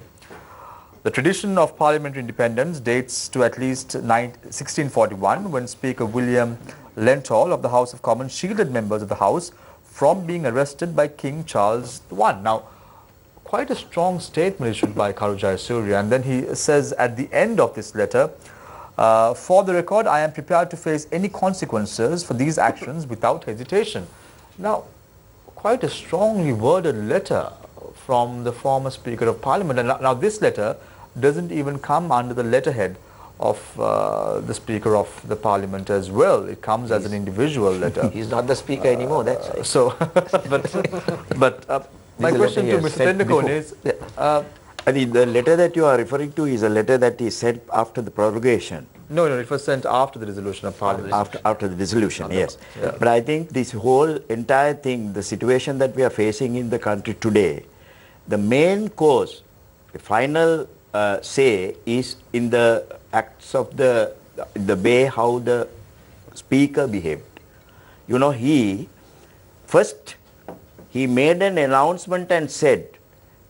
The tradition of parliamentary independence dates to at least 1641, when Speaker William Lenthall of the House of Commons shielded members of the House from being arrested by King Charles I." Now, quite a strong statement issued by Karu Jayasuriya, and then he says at the end of this letter, "For the record, I am prepared to face any consequences for these actions without hesitation." Now, quite a strongly worded letter from the former Speaker of Parliament, and now this letter doesn't even come under the letterhead of the Speaker of the Parliament as well. It comes as an individual letter. He's not the Speaker anymore, that's right. So, but my This question to letter he has Mr. sent Tendakun before. is, I mean, the letter that you are referring to is a letter that is sent after the prorogation. no, it was sent after the resolution of Parliament. After the dissolution, yes. But I think this whole entire thing, the situation that we are facing in the country today, the main cause, the final say is in the acts of the way how the Speaker behaved. You know, he made an announcement and said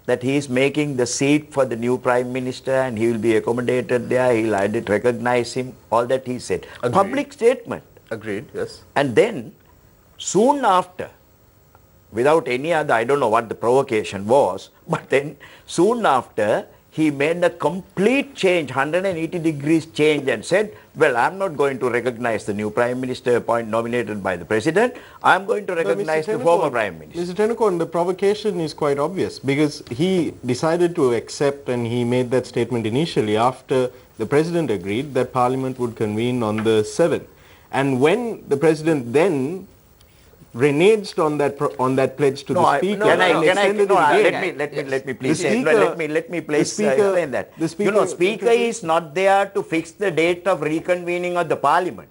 that he is making the seat for the new Prime Minister and he will be accommodated there, he'll recognize him, all that he said. Agreed. Public statement. Agreed, yes. And then, soon after, without any other, I don't know what the provocation was, but then soon after, he made a complete change, 180 degrees change, and said, well, I'm not going to recognize the new Prime Minister nominated by the President, I'm going to recognize the former Prime Minister. Mr. Tendakun, the provocation is quite obvious because he decided to accept, and he made that statement initially after the President agreed that Parliament would convene on the 7th. And when the President then reneged on that pledge to the speaker and extended it again. Let me please The say, speaker- let me the please speaker- explain that. the speaker- You know, speaker is not there to fix the date of reconvening of the parliament.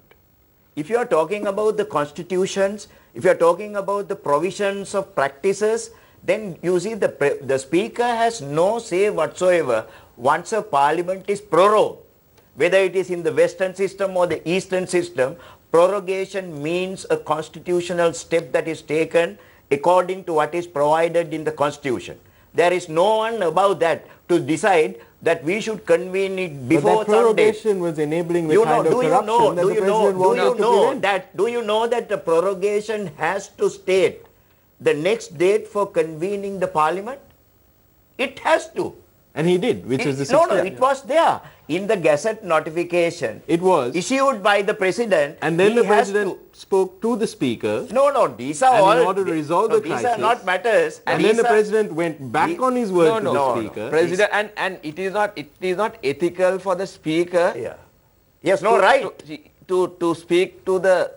If you are talking about the constitutions, if you are talking about the provisions of practices, then you see the speaker has no say whatsoever once a parliament is prorogued. Whether it is in the western system or the eastern system, prorogation means a constitutional step that is taken according to what is provided in the constitution. There is no one above that to decide that we should convene it before But that some date. prorogation was enabling the kind of corruption that the president wanted to prevent. Do you know that the prorogation has to state the next date for convening the parliament? It has to. And he did, which is the No, 6th. it was there in the Gazette notification. It was. Issued by the president. And then he the has president spoke to the speaker. No, these are And all. in order to resolve the these are crisis- not matters. And then these the are- president went back on his word to the speaker. President, and it is not ethical for the speaker Yeah. Yes, no, right. to speak to the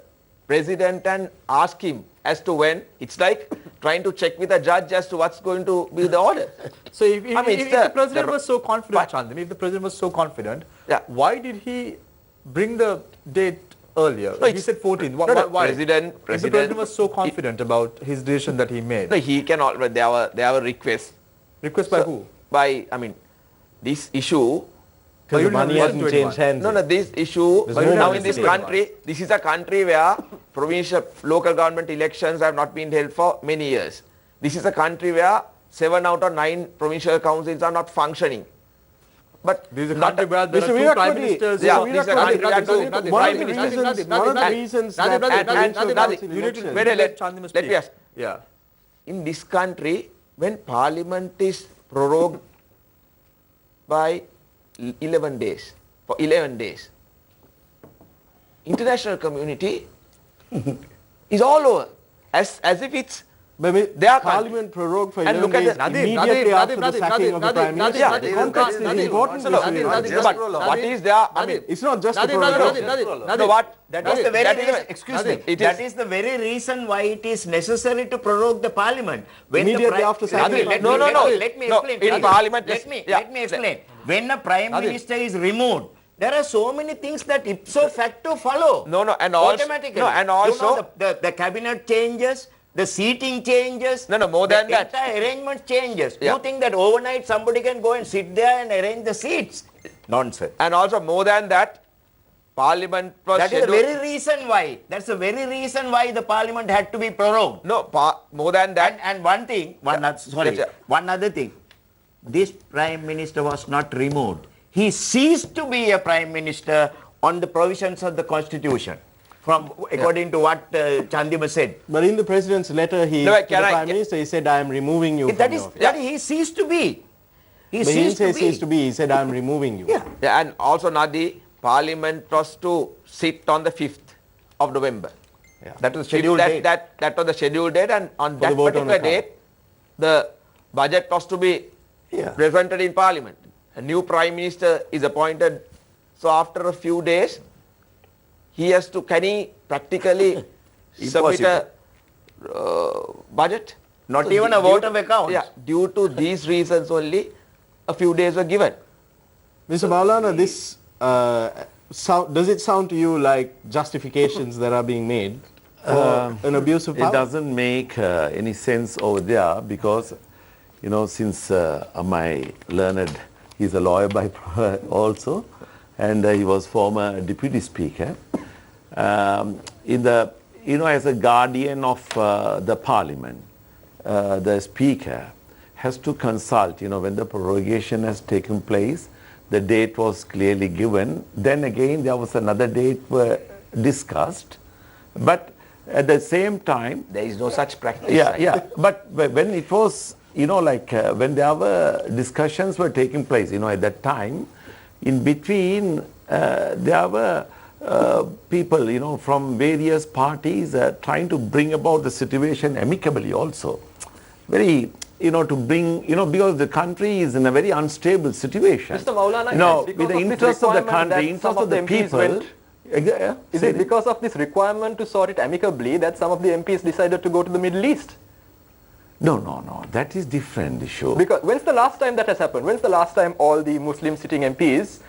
president and ask him as to when. It's like trying to check with a judge as to what's going to be the order. So if the president the- was so confident, What? Chandam, if the president was so confident, Yeah. why did he bring the date earlier? No, He it's- said 14th. No, no, Why? President- If the president was so confident about his decision that he made. No, he can already. There were requests Request by who? by. I mean, this issue. But you The money didn't have hasn't to changed hands. No, this issue There's no now money in this to anyone. country, this is a country where provincial local government elections have not been held for many years. This is a country where 7 out of 9 provincial councils are not functioning. But This is a not country where there Mr. are two Virat prime Kohli, ministers. Yeah, who- this is a country where two One of the prime reasons, ministers. one of the reasons that Nadir, provincial Nadir, council you need to elections- Wait, let Chandam me ask. Yeah. In this country, when parliament is prorogued by 11 days, for 11 days, international community is all over, as if it's But They are Parliament prorogued for And 11 look at days the- immediately after the sacking of the Prime Minister. The context is important. No, Mr. Virat. but what is there? I mean, It's not just a prorogation. no, what? That is the very That is- reason, excuse me, it that is- is the very reason why it is necessary to prorogue the parliament. When Immediately the after sacking Nadir, the let Prime me- Minister. let me No, explain. in Nadir, parliament, let yes. me Yeah. let me explain. When a prime Nadir. minister is removed, there are so many things that ipso facto follow. No, and also, Automatically. no, and You also, know, the cabinet changes, the seating changes. No, more than that. The entire arrangement changes. Yeah. You think that overnight somebody can go and sit there and arrange the seats? Nonsense. and also more than that, parliament was That is the scheduled. very reason why. That's the very reason why the parliament had to be prorogued. No, more than that. And one thing, Yes, yeah. one other thing. This prime minister was not removed. He ceased to be a prime minister on the provisions of the constitution, according to what Chandima said. But in the president's letter, to the Prime Minister, he said, I am removing you That from is, the office. that he ceased to be. He But he didn't ceased say to ceased to be. be, he said, I am removing you. Yeah. Yeah, and also Nadi, parliament was to sit on the 5th of November. That was scheduled date. That was the scheduled date, and on that the vote on particular account. date, the budget was to be presented in parliament. A new prime minister is appointed. So after a few days, can he practically submit a budget? Not So even a due vote to- of accounts. Yeah, due to these reasons only, a few days were given. Mr. Maulana, this, does it sound to you like justifications that are being made for an abuse of power? It doesn't make any sense over there because, since my learned, he's a lawyer by also, and he was former deputy speaker. As a guardian of the parliament, the speaker has to consult, when the prorogation has taken place, the date was clearly given. Then again, there was another date were discussed. But at the same time, There is no such practice. but when it was, when there were discussions were taking place, at that time, in between, there were people, from various parties trying to bring about the situation amicably also. Very, to bring, because the country is in a very unstable situation. Mr. Maulana, You know, because with the of this interest of the requirement country, that interest some of of the the MPs people, went Is it because of this requirement to sort it amicably that some of the MPs decided to go to the Middle East? No. That is different issue. Because when's the last time that has happened? When's the last time all the Muslim sitting MPs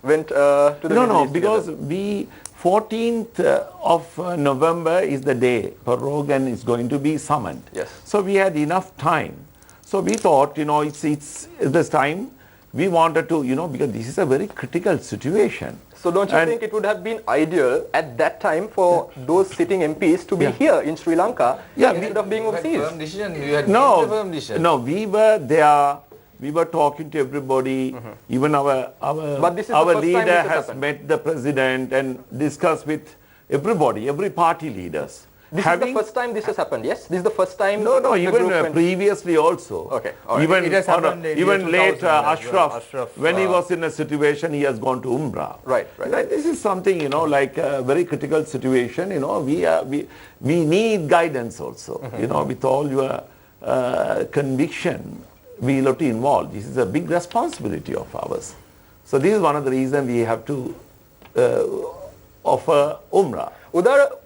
went to the Middle East because together? 14th of November is the day Rogan is going to be summoned. Yes. So we had enough time. So we thought, it's this time we wanted to, because this is a very critical situation. So don't you think it would have been ideal at that time for those sitting MPs to be here in Sri Lanka instead of being overseas? Firm decision. You had made a firm decision. No, we were there. We were talking to everybody. Even our But this is the first time leader this has has happened. met the president and discussed with everybody, every party leaders. This is the first time this has happened, yes? This is the first time No, the even group went- previously also. Okay, all right. Even, It has happened in even year late 2000 as well. Ashraf, Ashraf, when he was in a situation, he has gone to Umrah. Right. Like, this is something, like a very critical situation, we need guidance also. With all your conviction, we have to involve. This is a big responsibility of ours. So this is one of the reasons we have to offer Umrah. Udara,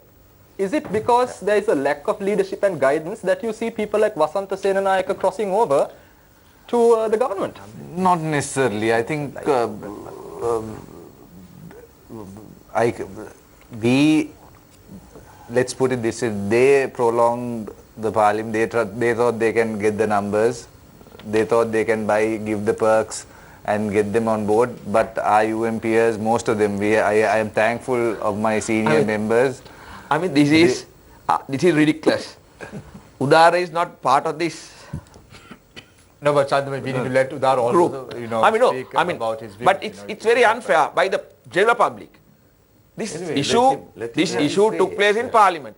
is it because there is a lack of leadership and guidance that you see people like Vasantha Senanayaka crossing over to the government? Not necessarily. I think let's put it this way, they prolonged the parliament, they thought they can get the numbers, they thought they can give the perks and get them on board, but our UMPers, most of them, I am thankful of my senior members. This is ridiculous. Udara is not part of this. No, but Chandra, we need to let Udar also, speak about his views. But it's very unfair by the general public. This issue took place in Parliament.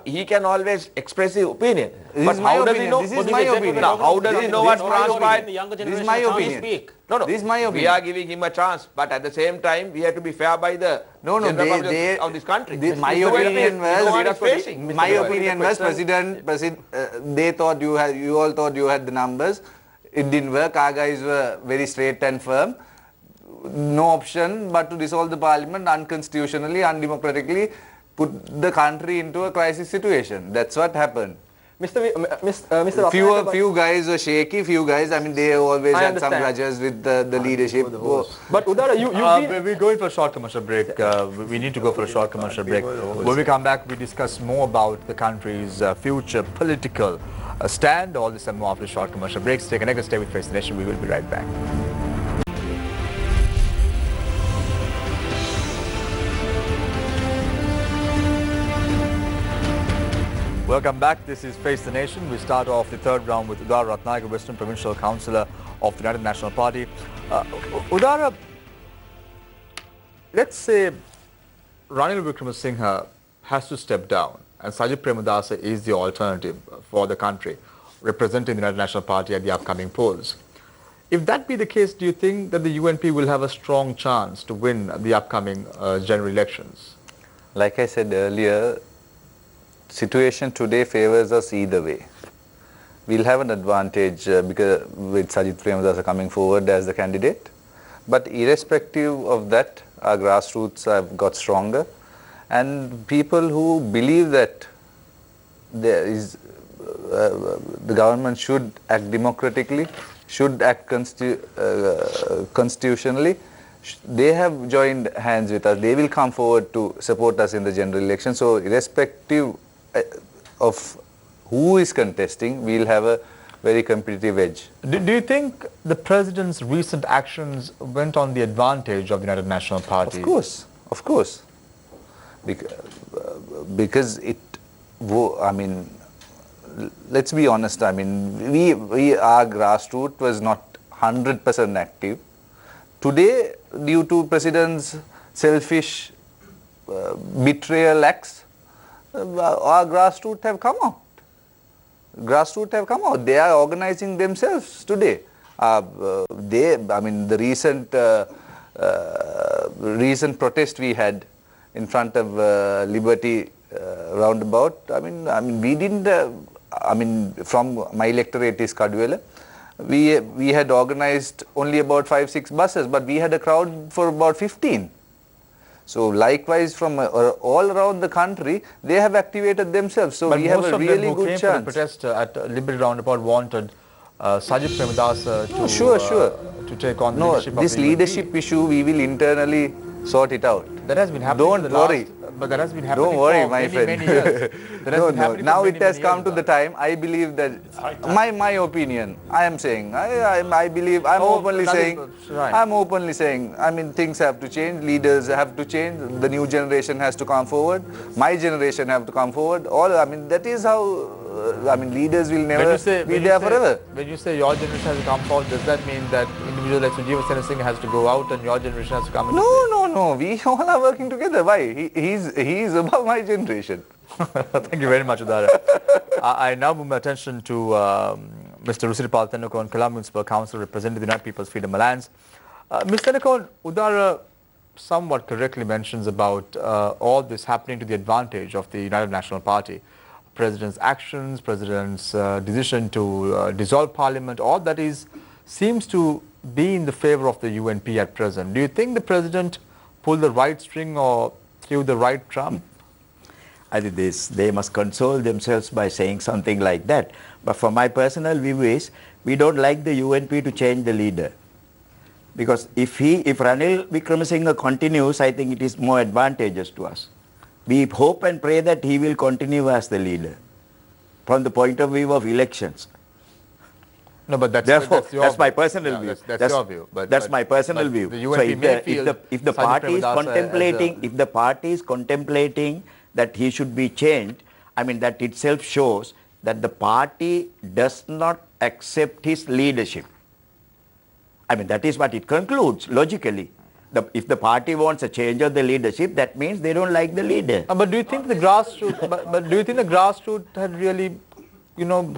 He can always express his opinion. But how does he know? This is my opinion. How does he know what's transpired? This is my opinion. No. This is my opinion. We are giving him a chance, but at the same time, we have to be fair by the general public of this country. My opinion was, President, they thought you all thought you had the numbers. It didn't work. Our guys were very straight and firm. No option but to dissolve the parliament unconstitutionally, undemocratically, put the country into a crisis situation. That's what happened. Mr. Few guys were shaky, they always I had some understand. grudges with the leadership. But Udara, We're going for a short commercial break. We need to go for a short commercial break. When we come back, we discuss more about the country's future political stand. All this and more after a short commercial break. Stay connected, stay with Face the Nation. We will be right back. Welcome back. This is Face the Nation. We start off the third round with Udara Ratnayake, Western Provincial Councillor of the United National Party. Udara, let's say Ranil Wickremesinghe has to step down and Sajid Premadasa is the alternative for the country, representing the United National Party at the upcoming polls. If that be the case, do you think that the UNP will have a strong chance to win the upcoming general elections? Like I said earlier, situation today favors us either way. We'll have an advantage because with Sajid Premadasa coming forward as the candidate. But irrespective of that, our grassroots have got stronger. And people who believe that there is the government should act democratically, should act constitutionally, they have joined hands with us. They will come forward to support us in the general election. So irrespective of who is contesting, we'll have a very competitive edge. Do you think the president's recent actions went on the advantage of the United National Party? Of course. Because let's be honest, our grassroots was not 100% active. Today, due to President's selfish betrayal acts, our grassroots have come out. They are organizing themselves today. The recent protest we had in front of Liberty roundabout. We didn't. From my electorate is Kaduela. We had organized only about 5-6 buses, but we had a crowd for about 15. So likewise from all around the country, they have activated themselves. So But we have most a of them really who good came chance. for the protest at Liberty Roundabout wanted Sajid Premadasa No, sure. to take on the No, leadership this of the UNP. leadership issue we will internally sort it out. That has been happening Don't for the worry. last, but that has been happening Don't worry, for my many, friend. many years. That has No, been no. happening Now for it many, has many come years, to the Udaar. time. I believe that my opinion. I am saying. I believe. I'm Oh, openly that is saying. right. I'm openly saying. I mean, things have to change. Leaders have to change. The new generation has to come forward. My generation have to come forward. All. I mean, that is how. I mean, leaders will never be there forever. When you say your generation has to come forward, does that mean that individuals like Sanjeev Sen Singh has to go out and your generation has to come in? No. We all are working together. Why? He is above my generation. Thank you very much, Udara. I now move my attention to Mr. Rusiripal Tennakoon, Colombo Municipal Council representing the United People's Freedom Alliance. Mr. Tennakoon, Udara somewhat correctly mentions about all this happening to the advantage of the United National Party. President's actions, President's decision to dissolve Parliament, all that seems to be in the favor of the UNP at present. Do you think the President pulled the right string or threw the right trump? I think they must console themselves by saying something like that. But for my personal view is, we don't like the UNP to change the leader. Because if Ranil Wickremesinghe continues, I think it is more advantageous to us. We hope and pray that he will continue as the leader from the point of view of elections. No, but that's That's my personal view. That's your view. That's my personal view. The UNP may feel if the party is contemplating that he should be changed, I mean that itself shows that the party does not accept his leadership. I mean that is what it concludes logically. If the party wants a change of the leadership, that means they don't like the leader. But do you think the grassroots? but do you think the grassroots had really,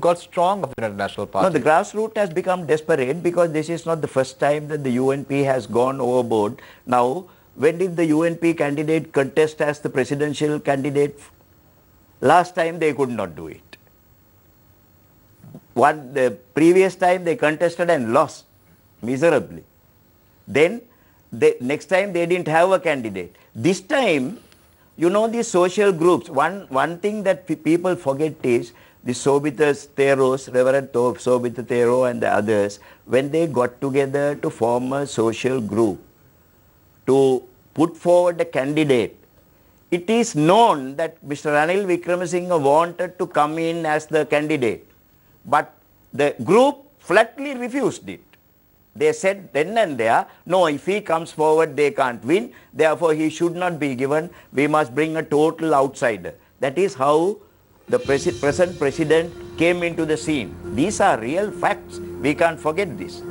got strong of the United National Party? No, the grassroots has become desperate because this is not the first time that the UNP has gone overboard. Now, when did the UNP candidate contest as the presidential candidate? Last time they could not do it. The previous time they contested and lost miserably. Then next time they didn't have a candidate. This time, these social groups, one thing that people forget is the Sobita Theros, Reverend Sobita Thero and the others, when they got together to form a social group, to put forward a candidate, it is known that Mr. Ranil Wickremesinghe wanted to come in as the candidate, but the group flatly refused it. They said then and there, no, if he comes forward, they can't win. Therefore, he should not be given. We must bring a total outsider. That is how the present president came into the scene. These are real facts. We can't forget this.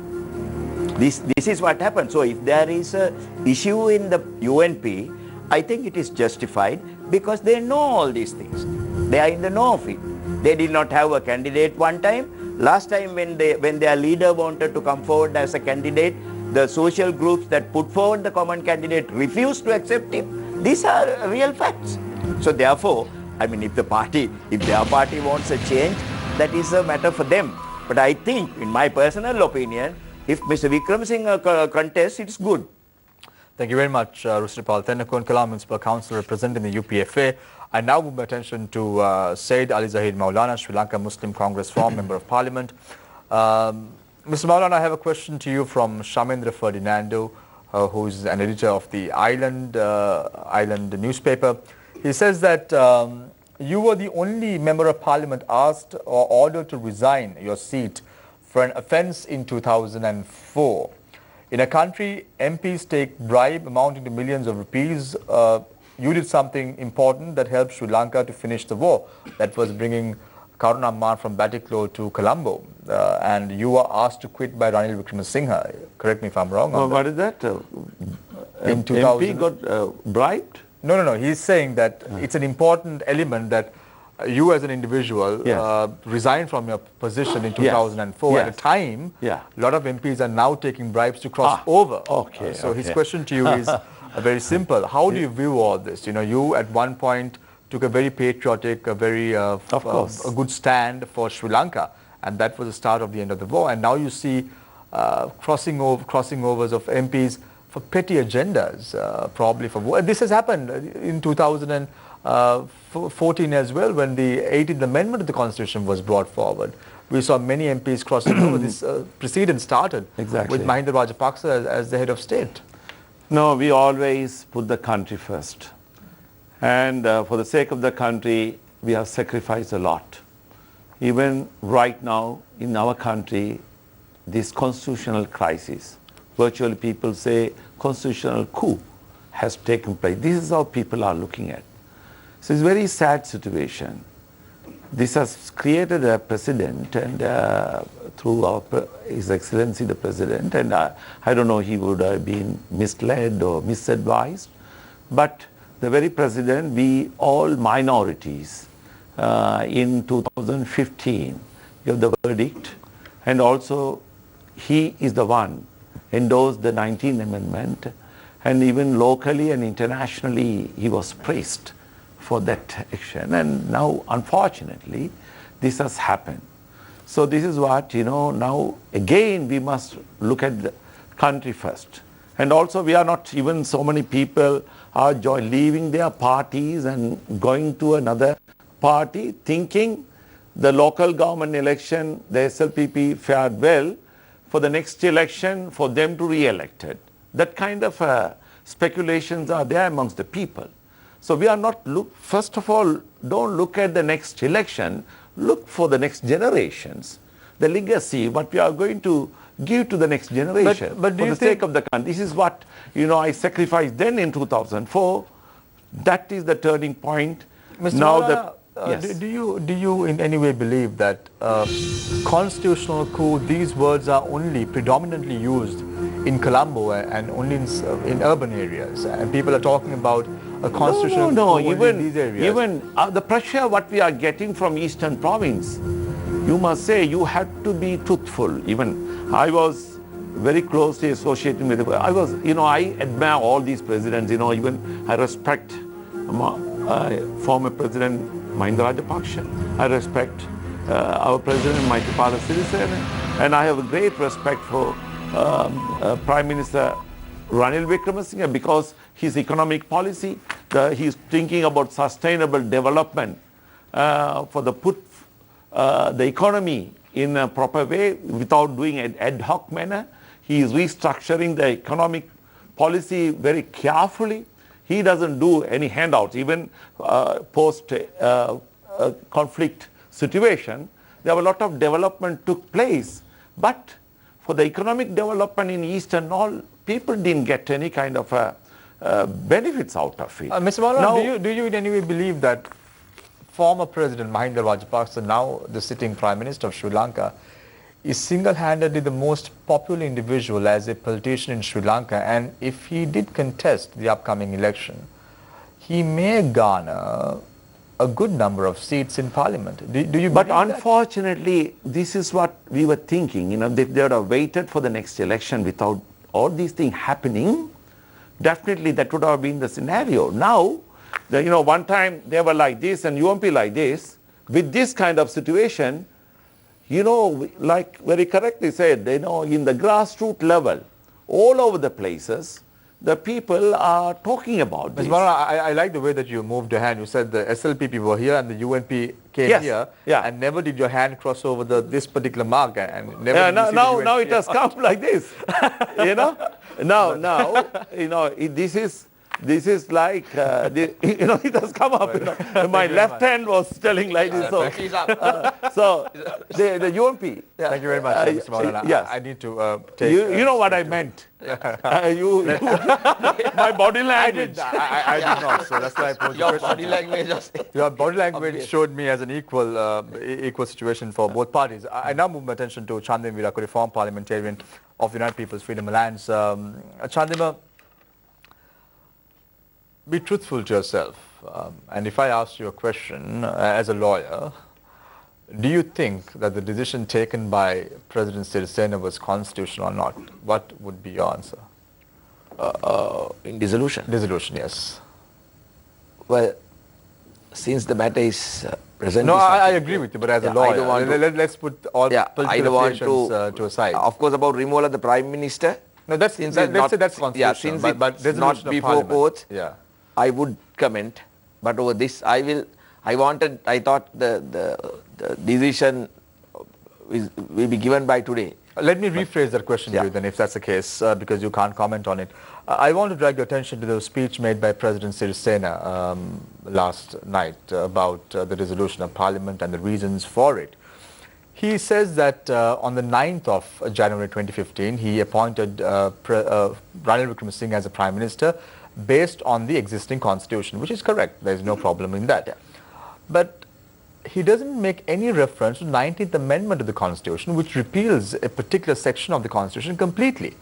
This is what happened. So if there is an issue in the UNP, I think it is justified because they know all these things. They are in the know of it. They did not have a candidate one time. Last time when their leader wanted to come forward as a candidate, the social groups that put forward the common candidate refused to accept him. These are real facts. So therefore, I mean, if their party wants a change, that is a matter for them. But I think, in my personal opinion, if Mr. Wickremesinghe contests, it's good. Thank you very much, Rusiripal Tennakoon, Colombo Municipal Council representing the UPFA. I now move my attention to Said Ali Zahid Maulana, Sri Lanka Muslim Congress former Member of Parliament. Mr. Maulana, I have a question to you from Shamendra Ferdinando, who is an editor of the Island newspaper. He says that you were the only Member of Parliament asked or ordered to resign your seat for an offence in 2004. In a country, MPs take bribe amounting to millions of rupees. You did something important that helped Sri Lanka to finish the war. That was bringing Karuna Amman from Batiklo to Colombo. And you were asked to quit by Ranil Wickremesinghe. Correct me if I'm wrong. What is that? In 2000, MP got bribed? No. He's saying that it's an important element that you as an individual resigned from your position in 2004 at a time a lot of MPs are now taking bribes to cross over. Okay. So his question to you is very simple. How do you view all this? You at one point took a very patriotic, a very a good stand for Sri Lanka, and that was the start of the end of the war. And now you see crossing overs of MPs for petty agendas, probably for this has happened in 2014 as well, when the 18th Amendment of the Constitution was brought forward. We saw many MPs crossing over. This precedent started Exactly. with Mahinda Rajapaksa as the head of state. No, we always put the country first. And for the sake of the country, we have sacrificed a lot. Even right now in our country, this constitutional crisis, virtually people say constitutional coup has taken place. This is how people are looking at. So it's a very sad situation. This has created a precedent, and through His Excellency the President, and I don't know, he would have been misled or misadvised, but the very President, we all minorities in 2015 gave the verdict, and also he is the one endorsed the 19th Amendment, and even locally and internationally he was praised for that action. And now, unfortunately, this has happened. So this is what, now again we must look at the country first. And also we are not, even so many people are leaving their parties and going to another party thinking the local government election, the SLPP fared well, for the next election for them to re-elected. That kind of speculations are there amongst the people. So we are not, first of all, don't look at the next election, look for the next generations, the legacy, what we are going to give to the next generation but do for you the sake of the country. This is what, I sacrificed then in 2004. That is the turning point. Mr. Now Maulana, yes. do you in any way believe that constitutional coup, these words are only predominantly used in Colombo and only in urban areas, and people are talking about a constitutional coup only in these areas? Even the pressure what we are getting from Eastern Province, you must say you have to be truthful. Even I was very closely associated with it. I admire all these presidents, even I respect former President Mahinda Rajapaksa. I respect our President Maithripala Sirisena, and I have a great respect for Prime Minister Ranil Wickremesinghe, because his economic policy, he is thinking about sustainable development for the economy in a proper way without doing an ad hoc manner. He is restructuring the economic policy very carefully. He doesn't do any handouts. Even post conflict situation, there were a lot of development took place, but for the economic development in East and all, people didn't get any kind of benefits out of it. Mr. Maulana, do you in any way believe that former President Mahinda Rajapaksa, now the sitting Prime Minister of Sri Lanka, is single-handedly the most popular individual as a politician in Sri Lanka, and if he did contest the upcoming election, he may garner a good number of seats in Parliament? Do you But believe that? unfortunately, this is what we were thinking. If they would have waited for the next election without all these things happening, definitely that would have been the scenario. Now, one time they were like this and UMP like this. With this kind of situation, like very correctly said, in the grassroots level, all over the places, the people are talking about this. Mr. Maulana, I like the way that you moved your hand. You said the SLPP were here and the UNP came Yes, here, yeah. and never did your hand cross over this particular mark, and never did you see the now UNP. it has come like this. This is like, it has come up. My left hand was telling like this. So the UMP. Thank you very much, Mr. Maulana. Yes. I need to take... You know what I meant. My body language. I did not, so that's why I posed the Your question. body language was Your body language showed me as an equal situation for both parties. I now move my attention to Chandima Virako, reform parliamentarian of the United People's Freedom Alliance. Chandima, be truthful to yourself. And if I ask you a question as a lawyer, do you think that the decision taken by President Sirisena was constitutional or not? What would be your answer? in dissolution. Dissolution, yes. Well, since the matter is present. No, I agree with you, but as a lawyer, I don't want to, let's put all I political don't want affiliations to a side. Of course, about removal of the Prime Minister, No, that's Since let's it's not, say that's yeah, constitutional, since but it's resolution not of before parliament. courts, Yeah. I would comment. But over this, I thought the decision will be given by today. Let me rephrase that question to Yeah. you then, if that's the case, because you can't comment on it. I want to drag your attention to the speech made by President Sirisena last night about the dissolution of Parliament and the reasons for it. He says that on the 9th of January 2015, he appointed Ranil Wickremesinghe as a Prime Minister based on the existing constitution, which is correct. There is no problem in that. Yeah. But he doesn't make any reference to the 19th Amendment of the Constitution, which repeals a particular section of the Constitution completely.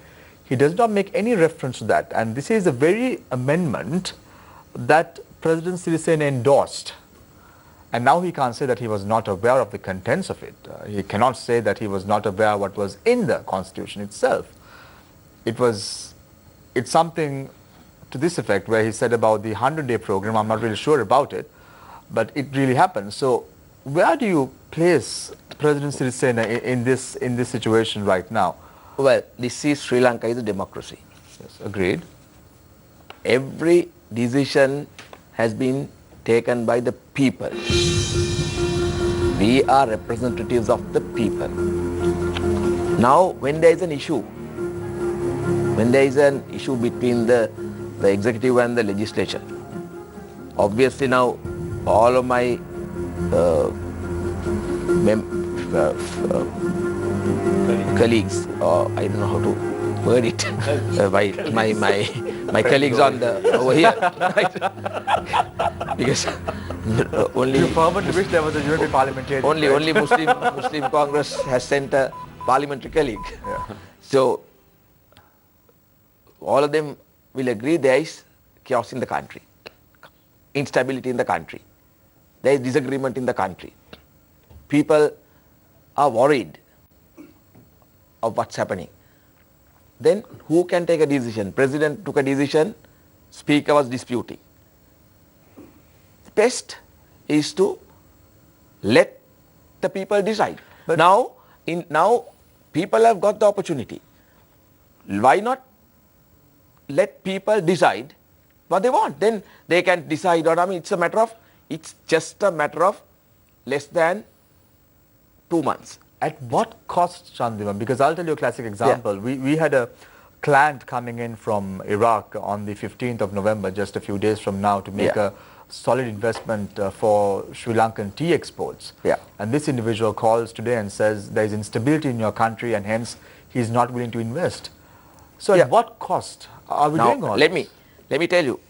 He does not make any reference to that. And this is the very amendment that President Sirisena endorsed. And now he can't say that he was not aware of the contents of it. He cannot say that he was not aware of what was in the Constitution itself. It's something to this effect where he said about the 100-day program. I'm not really sure about it, but it really happened. So where do you place President Sirisena in this situation right now? Well, this is Sri Lanka is a democracy. Yes, agreed. Every decision has been taken by the people. We are representatives of the people. Now, when there is an issue between the executive and the legislature, obviously now all of my colleagues, or I don't know how to word it, my colleagues over here, right? Because only You fervently wish there was a unity parliamentarian. only Muslim Congress has sent a parliamentary colleague. Yeah. So all of them will agree there is chaos in the country, instability in the country, there is disagreement in the country. People are worried of what's happening. Then who can take a decision? President took a decision, Speaker was disputing. Best is to let the people decide. But now people have got the opportunity. Why not let people decide what they want? Then they can decide. Or it's just a matter of less than 2 months. At what cost, Chandiman? Because I'll tell you a classic example. We had a client coming in from Iraq on the 15th of November, just a few days from now, to make a solid investment for Sri Lankan tea exports. Yeah. And this individual calls today and says there is instability in your country and hence he's not willing to invest. So at what cost are we doing all let this? me tell you,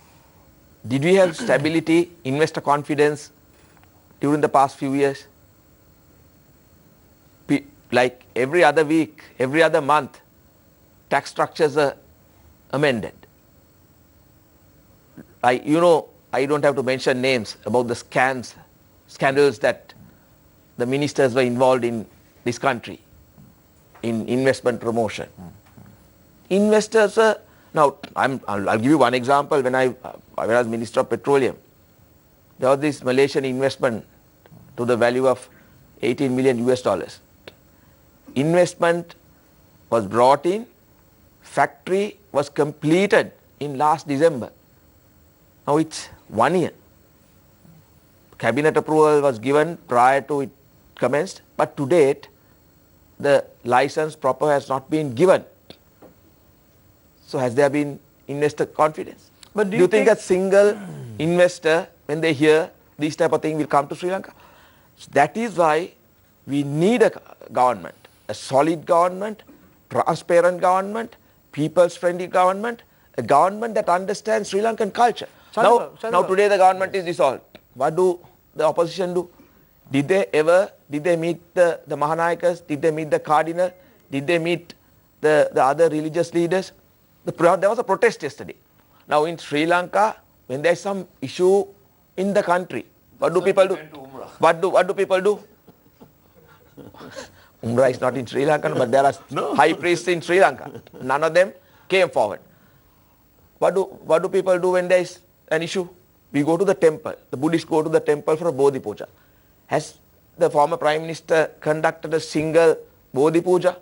did we have stability, investor confidence during the past few years? Like every other week, every other month, tax structures are amended. I don't have to mention names about the scandals that the ministers were involved in this country, in investment promotion. Investors are, now I'll give you one example. When I was Minister of Petroleum, there was this Malaysian investment to the value of $18 million. Investment was brought in, factory was completed in last December. Now it's 1 year. Cabinet approval was given prior to it commenced, but to date, the license proper has not been given. So has there been investor confidence? But do you think a single investor, when they hear this type of thing, will come to Sri Lanka? So that is why we need a government, a solid government, transparent government, people's friendly government, a government that understands Sri Lankan culture. Now today the government is dissolved. What do the opposition do? Did they meet the Mahanayakas? Did they meet the Cardinal? Did they meet the other religious leaders? There was a protest yesterday. Now in Sri Lanka, when there is some issue in the country, what do people do? What do people do? Umrah is not in Sri Lanka, but there are high priests in Sri Lanka. None of them came forward. What do people do when there is an issue? We go to the temple. The Buddhists go to the temple for a Bodhi Puja. Has the former Prime Minister conducted a single Bodhi Puja?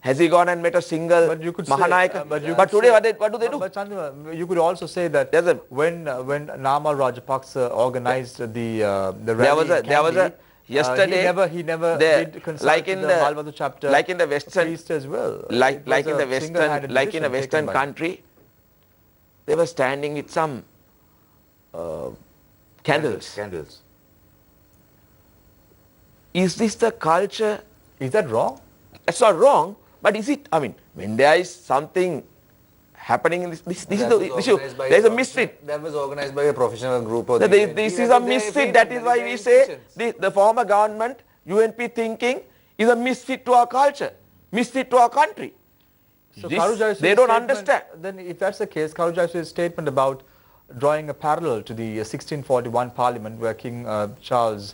Has he gone and met a single But you could Mahanayaka? say, But today what do they do? But Chandra, you could also say that There's a- when Nama Rajapaksa organized the There rally was a in Kandy, yesterday he never there- did consult like in the the Malvadu chapter like in the western priest as well. like It was in the a single-handed decision taken western by- country, they were standing with some candles. Candles. Is this the culture? Is that wrong? It's not wrong, but is it? I mean, when there is something happening in this is the issue. There is a misfit. That was organized by a professional group. Or This is a misfit. That is why we say the former government, UNP thinking, is a misfit to our culture, misfit to our country. So This- Karu Jaisu's they don't statement- understand. Then if that's the case, Karu Jaisu's statement about drawing a parallel to the 1641 parliament where King Charles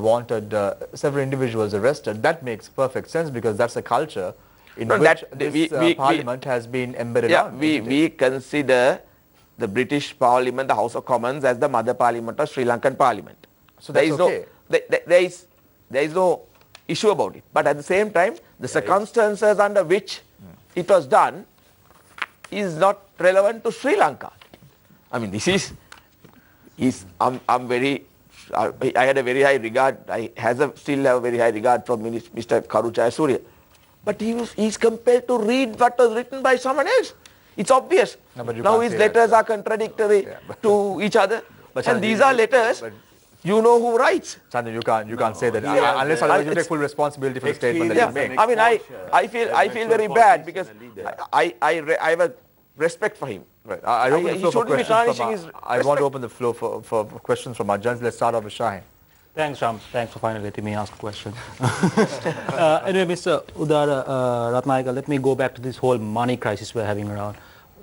wanted several individuals arrested, that makes perfect sense because that's a culture in No, which that- this we- parliament has been embedded Yeah, on. we consider the British Parliament, the House of Commons, as the mother parliament of Sri Lankan Parliament. So there that's is okay. there is no issue about it. But at the same time, the circumstances under which it was done is not relevant to Sri Lanka. I mean, this is I'm very. I had a very high regard. Still have a very high regard from Mr. Karu Jayasuriya. But he's compelled to read what was written by someone else. It's obvious. No, but you now can't his say letters that. are contradictory to each other. But And Chandra, these are letters, but- you know who writes. Chandra, you can't say that Yeah, unless otherwise you it's- take full responsibility for the statement that Yeah, you make. I mean, I feel very bad because I have a respect for him. Right. I open the he floor for shouldn't be questions tarnishing from his I want to open the floor for questions from our journalists. Let's start off with Shahin. Thanks, Ram. Thanks for finally letting me ask a question. Anyway, Mr. Udara Ratnayaka, let me go back to this whole money crisis we're having around.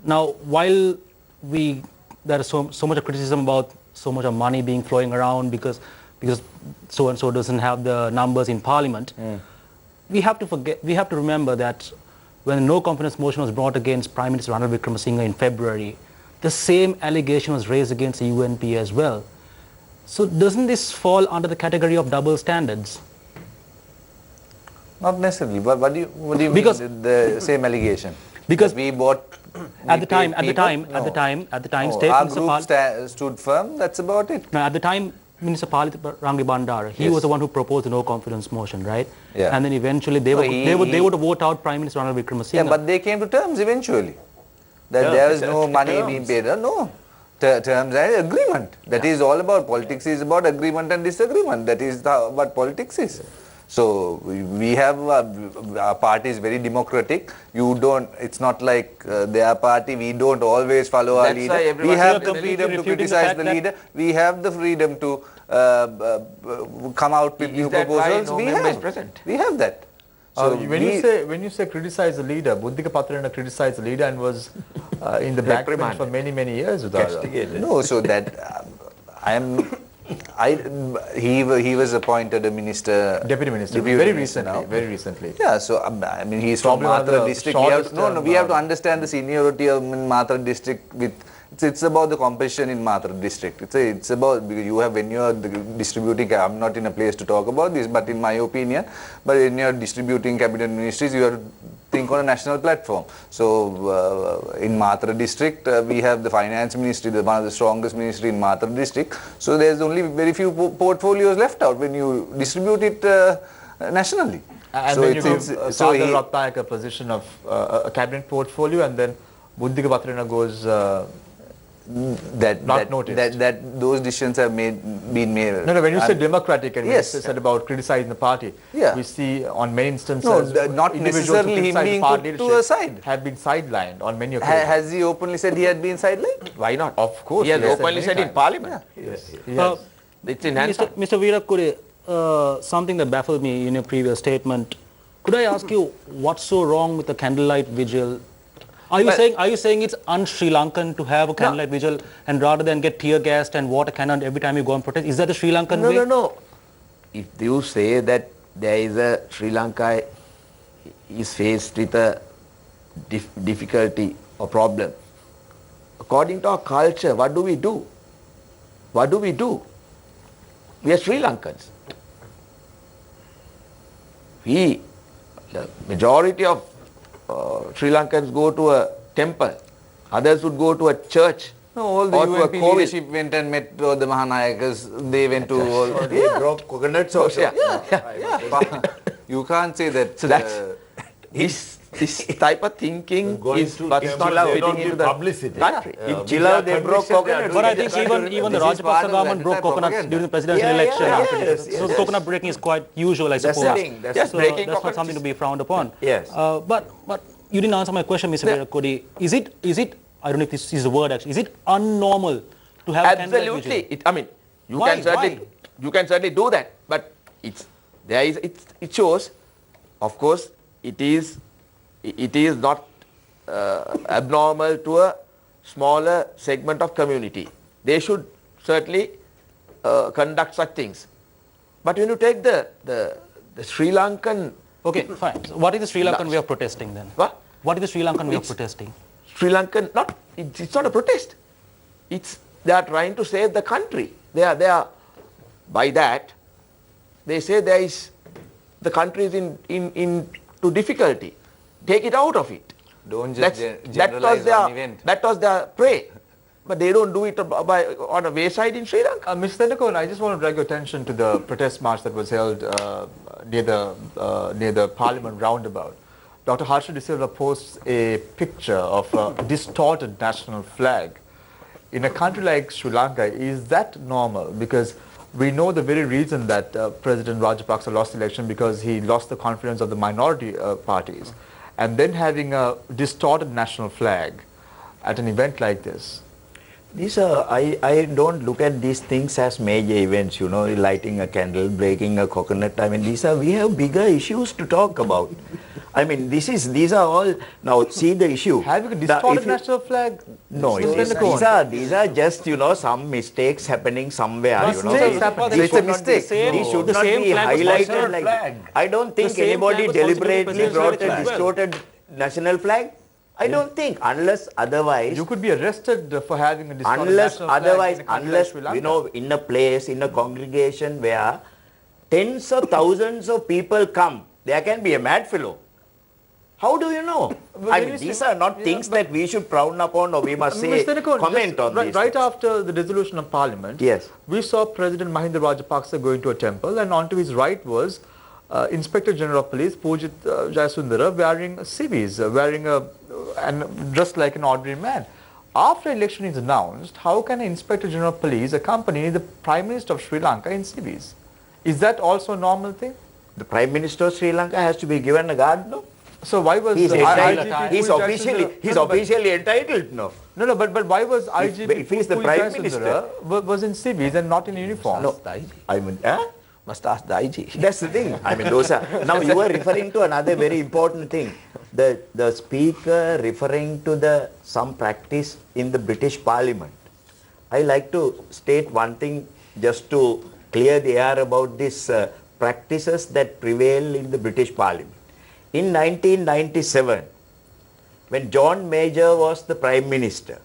Now, while there is so much of criticism about so much of money being flowing around because so-and-so doesn't have the numbers in Parliament, we have to remember that when a no-confidence motion was brought against Prime Minister Ranil Wickremesinghe in February, the same allegation was raised against the UNP as well. So doesn't this fall under the category of double standards? Not necessarily. But what do you Because- mean the same allegation? Because That we bought at the time, our statements of group stood firm. That's about it. Now, at the time, Minister Palit Rangi Bandara, he Yes. was the one who proposed the no confidence motion, right? Yeah. And then eventually they would vote out Prime Minister Ranil Wickremesinghe. Yeah, but they came to terms eventually. That there was no money being paid. No. Terms and agreement. That is all about politics. Is about agreement and disagreement. That is what politics is. So we have our party is very democratic. You don't. It's not like their party. We don't always follow our That's why leader. everyone- We have So the you're completely freedom to refuting the criticize fact the that- leader. We have the freedom to come out with Is new that why proposals. no We member is have. present? We have that. So when you say criticize the leader, Buddhika Patrana criticized the leader and was in the backbench for many years. Udara. No, so that he was appointed a minister, Deputy Minister, Deputy very Minister recently, now. very recently. Yeah, so I mean he's Probably from one of Mathura the district. We have, shortest no, term, we have to understand the seniority of Mathura district. It's about the competition in Mathura district. It's about because when you are distributing. I'm not in a place to talk about this, but in my opinion, when you are distributing cabinet ministries, you have to think on a national platform. So in Mathura district, we have the finance ministry, one of the strongest ministry in Mathura district. So there's only very few portfolios left out when you distribute it nationally. And so then you it's- give it's- so Sadar he- Ratnayaka a position of a cabinet portfolio, and then Buddhika Patrana goes not noticed. that those decisions have been made. No, when you say democratic and Yes. when you said about criticizing the party, Yeah. we see on many instances not individuals who necessarily him criticize the being party put to leadership a side. have been sidelined on many occasions. Has he openly said he had been sidelined? Why not? Of course, He has he has said openly many said in times. Parliament. Yes. It's in hands. Mr. Veerakure, something that baffled me in your previous statement. Could I ask you what's so wrong with the candlelight vigil? Are you saying it's un-Sri Lankan to have a candlelight vigil and rather than get tear gassed and water cannon every time you go and protest? Is that the Sri Lankan way? No. If you say that there is a Sri Lanka is faced with a difficulty or problem, according to our culture, what do we do? What do we do? We are Sri Lankans. We the majority of Sri Lankans go to a temple, others would go to a church. No, all the or to a UNP Covid. leadership went and met the Mahanayakas. They went to all. They broke coconuts also. You can't say that. So that's this type of thinking is what's not fitting into the country. In Chile, they broke coconuts. But I think even the This is part Rajapaksa of government broke anti-propaganda. coconuts during the presidential Yeah, election. yes, So yes. coconut breaking is quite usual, I That's suppose. the thing. That's Yes, So breaking that's not coconuts something to is- be frowned upon. Yes. But you didn't answer my question, Mr. Veerakodi. Is it I don't know if this is a word actually. Is it unnormal to have a candlelight Absolutely. vigil? I mean, you Why? can certainly Why? you can certainly do that, but it shows, of course, it is not abnormal to a smaller segment of community. They should certainly conduct such things. But when you take the Sri Lankan, Okay, fine. So what is the Sri Lankan way of protesting then? what? What is the Sri Lankan way of It's- protesting? Sri Lankan, it's not a protest. They are trying to save the country. They are by that, they say the country is into difficulty. Take it out of it. Don't just That generalize one event. was their prey. But they don't do it on a wayside in Sri Lanka. Ms. Tendakon, I just want to drag your attention to the protest march that was held near the Parliament roundabout. Dr. Harsha De Silva posts a picture of a distorted national flag. In a country like Sri Lanka, is that normal? Because we know the very reason that President Rajapaksa lost the election because he lost the confidence of the minority parties. And then having a distorted national flag at an event like this. These are, I don't look at these things as major events, lighting a candle, breaking a coconut. I mean, we have bigger issues to talk about. I mean, these are all, now see the issue. Having a If distorted you- national flag? No, Mr. Tendakon. these are just, some mistakes happening somewhere. Mistakes happen. These It's a should not be- mistake. These should The not same be flag was highlighted considered like flag. I don't think same anybody flag was considered deliberately presidential brought a flag as well. distorted national flag. I don't think, unless otherwise. You could be arrested for having a distorted Unless national flag otherwise, in a country like unless, Sri Lanka. in a place, in a congregation where tens of thousands of people come, there can be a mad fellow. How do you know? Well, I when mean, you these say- are not things that we should frown upon or we must say, Mr. Tendakon, comment just on these right things. after the dissolution of Parliament, Yes. we saw President Mahinda Rajapaksa going to a temple, and on to his right was Inspector General of Police Pujit Jayasundara wearing civis, and dressed like an ordinary man. After election is announced, how can an Inspector General of Police accompany the Prime Minister of Sri Lanka in civis? Is that also a normal thing? The Prime Minister of Sri Lanka has to be given a guard, no? So why was He's IGP entitled. He's Pujit officially, Jayasundara- he's No, but- officially entitled, no? No, but why was IGP if he's the Pujit Prime Jayasundara Minister. was in civis and not in uniform? No. I mean, Must ask the IG. That's the thing. I mean, those are. Now you were referring to another very important thing. The speaker referring to some practice in the British Parliament. I like to state one thing just to clear the air about these practices that prevail in the British Parliament. In 1997, when John Major was the Prime Minister,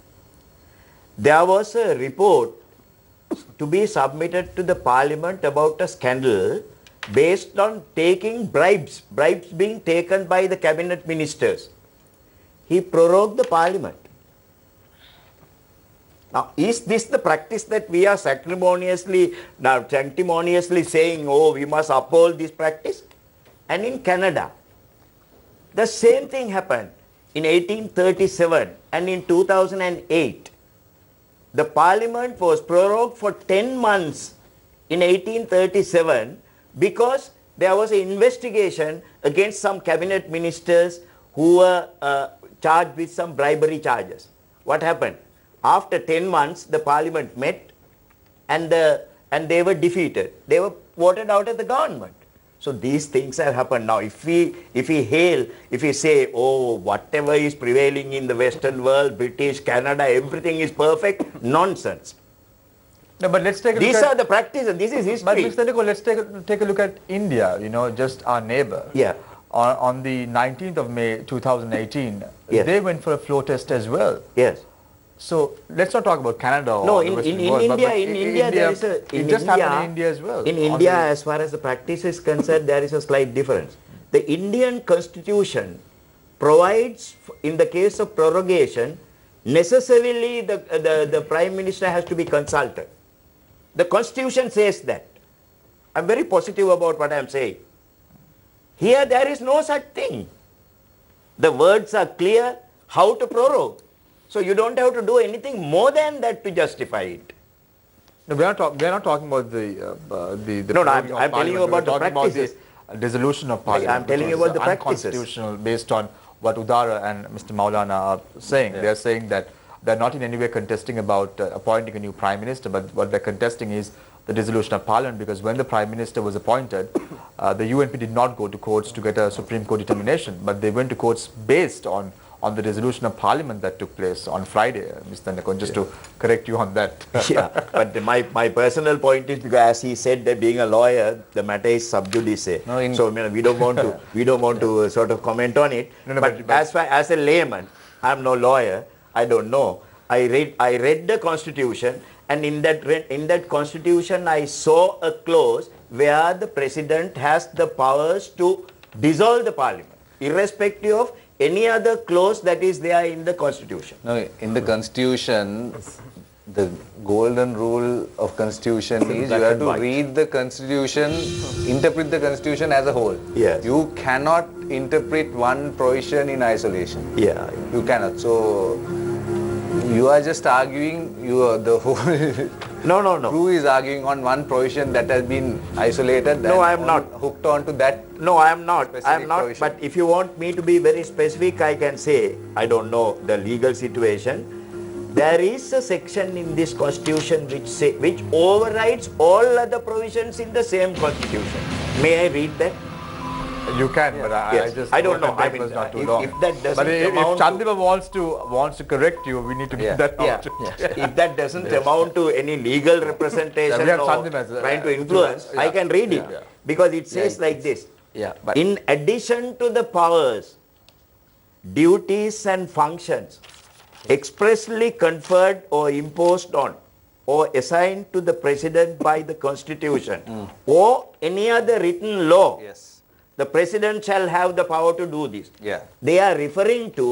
there was a report to be submitted to the Parliament about a scandal based on taking bribes being taken by the cabinet ministers. He prorogued the Parliament. Now, is this the practice that we are sanctimoniously saying, oh, we must uphold this practice? And in Canada, the same thing happened in 1837 and in 2008. The Parliament was prorogued for 10 months in 1837 because there was an investigation against some cabinet ministers who were charged with some bribery charges. What happened? After 10 months, the Parliament met and they were defeated. They were voted out of the government. So these things have happened. Now, if we say, oh, whatever is prevailing in the Western world, British, Canada, everything is perfect, nonsense. No, but let's take a These look are at, the practices. This is But history. Mr. Nico, let's take a look at India, just our neighbor. Yeah. On the 19th of May 2018, Yes. they went for a floor test as well. Yes. So let's not talk about Canada or No, the in Western India, world, but in India, there is a. it just happened in India as well. In On India, the- as far as the practice is concerned, there is a slight difference. The Indian Constitution provides, in the case of prorogation, necessarily the Prime Minister has to be consulted. The Constitution says that. I'm very positive about what I'm saying. Here there is no such thing. The words are clear how to prorogue. So you don't have to do anything more than that to justify it. No, we are not talking about the No, I'm proroging of telling you Parliament. about the We're talking practices. about the dissolution of Parliament. I'm telling which you about is the practices. unconstitutional based on what Udara and Mr. Maulana are saying. They are saying that they're not in any way contesting about appointing a new Prime Minister, but what they're contesting is the dissolution of Parliament, because when the Prime Minister was appointed, the UNP did not go to courts to get a Supreme Court determination, but they went to courts based on the dissolution of Parliament that took place on Friday, Mr. Nakon, just to correct you on that. Yeah, but my personal point is, because as he said, that being a lawyer, the matter is sub judice. No, So we don't want to sort of comment on it. No, but as a layman, I'm no lawyer. I don't know. I read the Constitution, and in that Constitution, I saw a clause where the President has the powers to dissolve the Parliament, irrespective of any other clause that is there in the Constitution. No, in the Constitution, the golden rule of Constitution is you have to read the Constitution, interpret the Constitution as a whole. Yes. You cannot interpret one provision in isolation. Yeah. You cannot. So you are just arguing. The whole No. crew is arguing on one provision that has been isolated. No, and I am not. hooked on to that. No, I am not. I am Specific not. provision. But if you want me to be very specific, I can say, I don't know the legal situation. There is a section in this Constitution which overrides all other provisions in the same Constitution. May I read that? You can, but Yes. I don't know. I mean, was not too if long. that doesn't But if amount to- Chandima wants to correct you, we need to give that out. If that doesn't amount to any legal representation Yeah, we have or Chandima as a- trying to influence, I can read it. Because it says like this. Yeah, but In addition to the powers, duties and functions expressly conferred or imposed on or assigned to the President by the Constitution or any other written law, Yes. the President shall have the power to do this. Yeah. They are referring to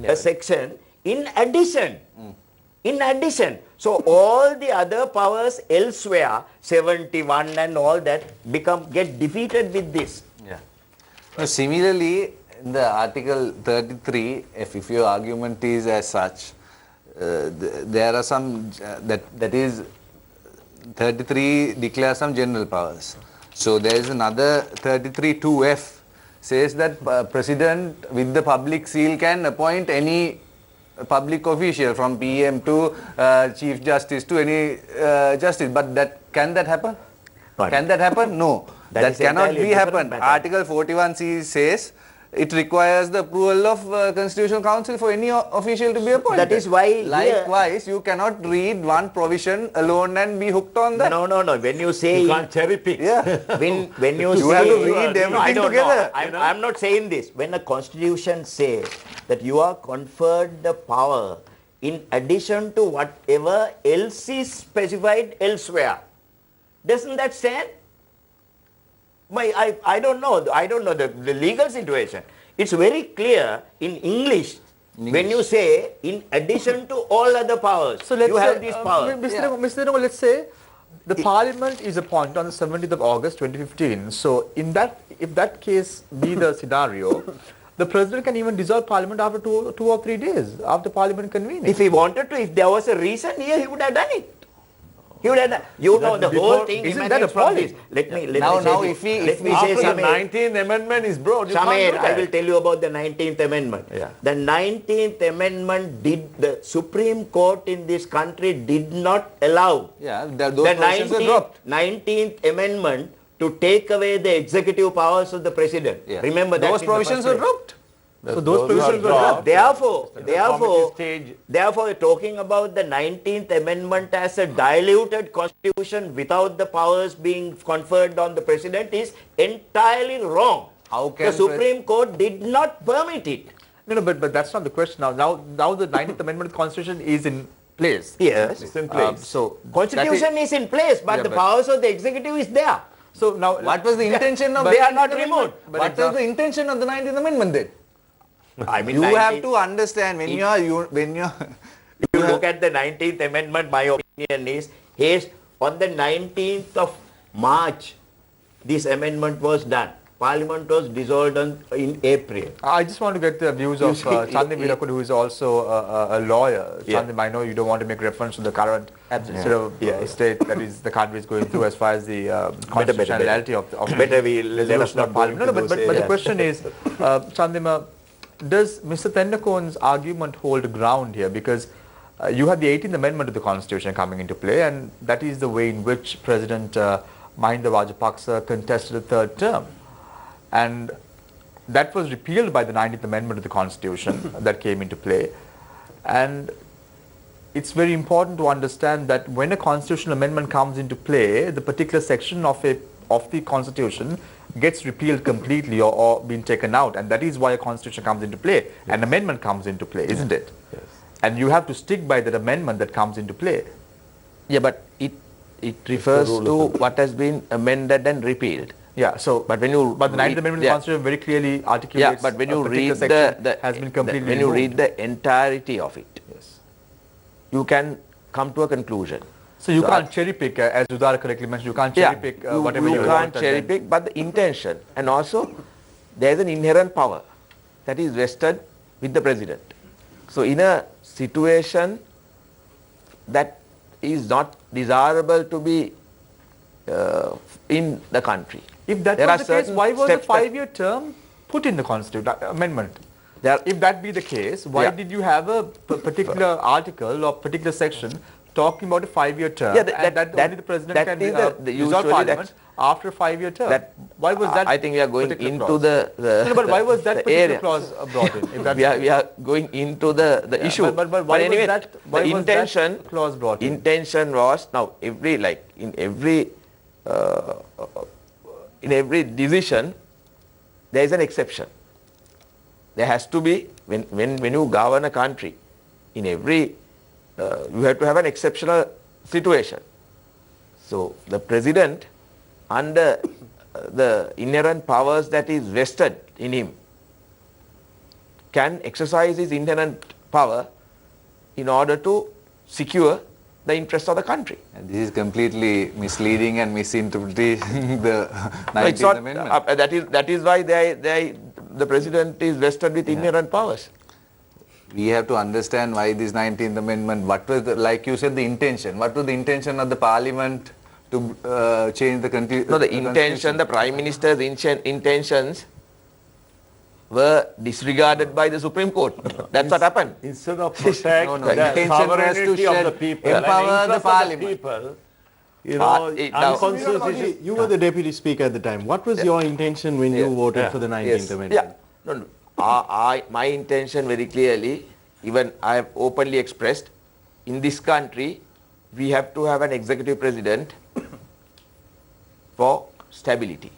a section in addition. In addition. So all the other powers elsewhere, 71 and all that, get defeated with this. Yeah. Now, similarly, in the Article 33, if your argument is as such, there are some that is 33 declares some general powers. So there is another 33(2)(f) says that President with the public seal can appoint any public official from PM to Chief Justice to any justice. But can that happen? Pardon? Can that happen? No. That is cannot entirely be different happen. matter. Article 41C says it requires the approval of Constitutional Council for any official to be appointed. That is why here- Likewise, you cannot read one provision alone and be hooked on that. No. When you say... You can't cherry pick. Yeah. When you say... have to read No, I everything don't together. know. I'm not saying this. When a Constitution says that you are conferred the power in addition to whatever else is specified elsewhere, doesn't that stand? I don't know. I don't know the legal situation. It's very clear in English when you say in addition to all other powers, So let's you say, have this power. Mr. Nemo, let's say the Parliament is appointed on the 17th of August 2015. So if that case be the scenario, the President can even dissolve Parliament after two or 3 days after Parliament convening. If he wanted to, if there was a reason here, he would have done it. He would have done. You know, the whole thing isn't emanates that from appalling? this. Let me Now, say if this. we Let me say After the Sameer, 19th Amendment is brought, you Sameer, can't do I that. will tell you about the 19th Amendment. Yeah. The 19th Amendment the Supreme Court in this country did not allow Yeah, those the provisions were dropped. 19th Amendment to take away the executive powers of the President. Yeah. Remember that. Those in the provisions first were place. dropped. So those provisions were dropped. Therefore, talking about the 19th Amendment as a diluted constitution without the powers being conferred on the President is entirely wrong. How can the Supreme Court did not permit it. No, but that's not the question. Now the 19th Amendment of the Constitution is in place. Yes. It's in place. So Constitution is in place, but Yeah, the but- powers of the executive is there. So now, What was the intention of but- They are 19th not Amendment? removed. What was the intention of the 19th Amendment then? I mean, You 19 have to understand when you're If you look at the 19th Amendment, my opinion is, on the 19th of March, this amendment was done. Parliament was dissolved in April. I just want to get the views of see, Chandim Veerakud, who is also a lawyer. Yeah. Chandim, I know you don't want to make reference to the current sort of state that is the country is going through as far as the constitutionality of Better we let us resolution not of go parliament. into No, but those the areas. question is, Chandim, does Mr. Tennakoon's argument hold ground here? Because you have the 18th Amendment to the Constitution coming into play, and that is the way in which President Mahinda Rajapaksa contested a third term. And that was repealed by the 19th Amendment to the Constitution that came into play. And it's very important to understand that when a constitutional amendment comes into play, the particular section of the Constitution gets repealed completely or been taken out. And that is why a constitution comes into play. Yes. An amendment comes into play, isn't it? Yes. And you have to stick by that amendment that comes into play. Yeah, but it refers to what has been amended and repealed. Yeah, so But when you but the 9th Amendment of the Constitution very clearly articulates. Yeah, but when you a particular read section the has been completely when you removed. read the entirety of it, Yes. you can come to a conclusion. So you can't cherry pick, as Udara correctly mentioned, you can't cherry pick whatever you you want. can't cherry pick, but the intention, and also there is an inherent power that is vested with the president. So in a situation that is not desirable to be in the country. If that There was are the case, certain why was the steps that- 5-year term put in the Constitution amendment? There- If that be the case, why Yeah. did you have a particular article or particular section talking about a 5-year term? Yeah, and that only the president that can is the- dissolve usually parliament after a 5-year term. that- Why was that? I think we are going particular into clause? the No, but why was that the particular area. clause brought in? If that's we are going into the issue. but why was anyway, that- why the was that intention clause brought in? intention was now in every decision there is an exception. There has to be when you govern a country, in every you have to have an exceptional situation. So the president, under the inherent powers that is vested in him, can exercise his inherent power in order to secure the interests of the country. And this is completely misleading and misinterpreting the 19th No, it's not, Amendment. that is why the president is vested with inherent powers. We have to understand why this 19th Amendment, what was like you said, the intention. What was the intention of the Parliament to change the country? No, the intention, the Prime Minister's intentions were disregarded by the Supreme Court. That's what happened. Instead of protect No, no, the intention was to sovereignty of shed- the people, empower and the interest of Parliament. people, you know, now- unconstitutional. You were the deputy speaker at the time. What was your intention when you voted for the 19th Yes. Amendment? Yeah, no. My intention very clearly, even I have openly expressed, in this country, we have to have an executive president for stability.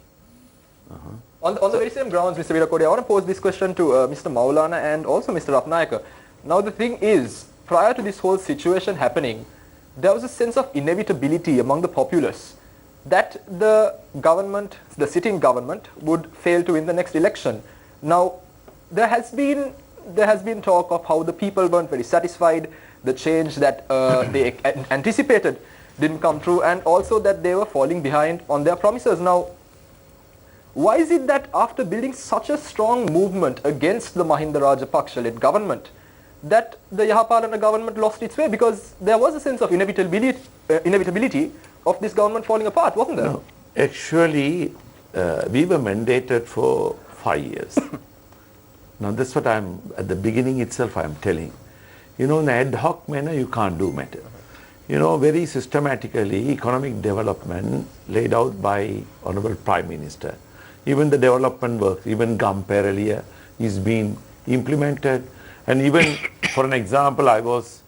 On the very same grounds, Mr. Veerakoodi, I want to pose this question to Mr. Maulana and also Mr. Ratnayaka. Now the thing is, prior to this whole situation happening, there was a sense of inevitability among the populace that the government, the sitting government, would fail to win the next election. Now, there has been talk of how the people weren't very satisfied, the change that they anticipated didn't come true, and also that they were falling behind on their promises. Now, why is it that after building such a strong movement against the Mahinda Rajapaksa-led government, that the Yahapalana government lost its way? Because there was a sense of inevitability of this government falling apart, wasn't there? No, actually, we were mandated for 5 years. Now, that's what at the beginning itself I'm telling. You know, in an ad hoc manner, you can't do matter. You know, very systematically, economic development laid out by Honorable Prime Minister. Even the development work, even GAMP earlier is being implemented. And even, for an example, I was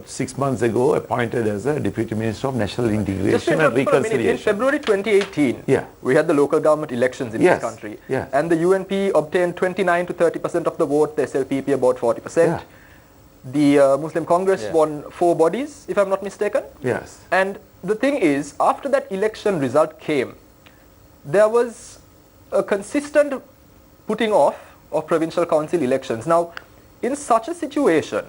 6 months ago appointed as a Deputy Minister of National Just to Integration and interrupt for a minute, in Reconciliation. February 2018, Yeah. we had the local government elections in Yes, this country. yes. And the UNP obtained 29 to 30% of the vote, the SLPP about 40%. Yeah. The Muslim Congress won 4 bodies, if I'm not mistaken. Yes. And the thing is, after that election result came, there was a consistent putting off of provincial council elections. Now, in such a situation,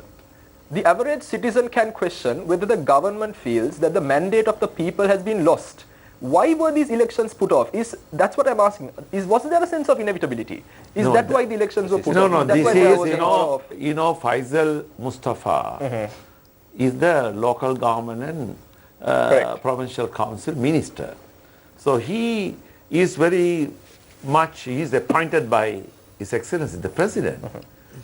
the average citizen can question whether the government feels that the mandate of the people has been lost. Why were these elections put off? That's what I'm asking. Was there a sense of inevitability? Is that why the elections were put off? No, That's this why there was is, an order of- Faisal Mustafa is the local government and Correct. provincial council minister. So he is he is appointed by His Excellency, the President.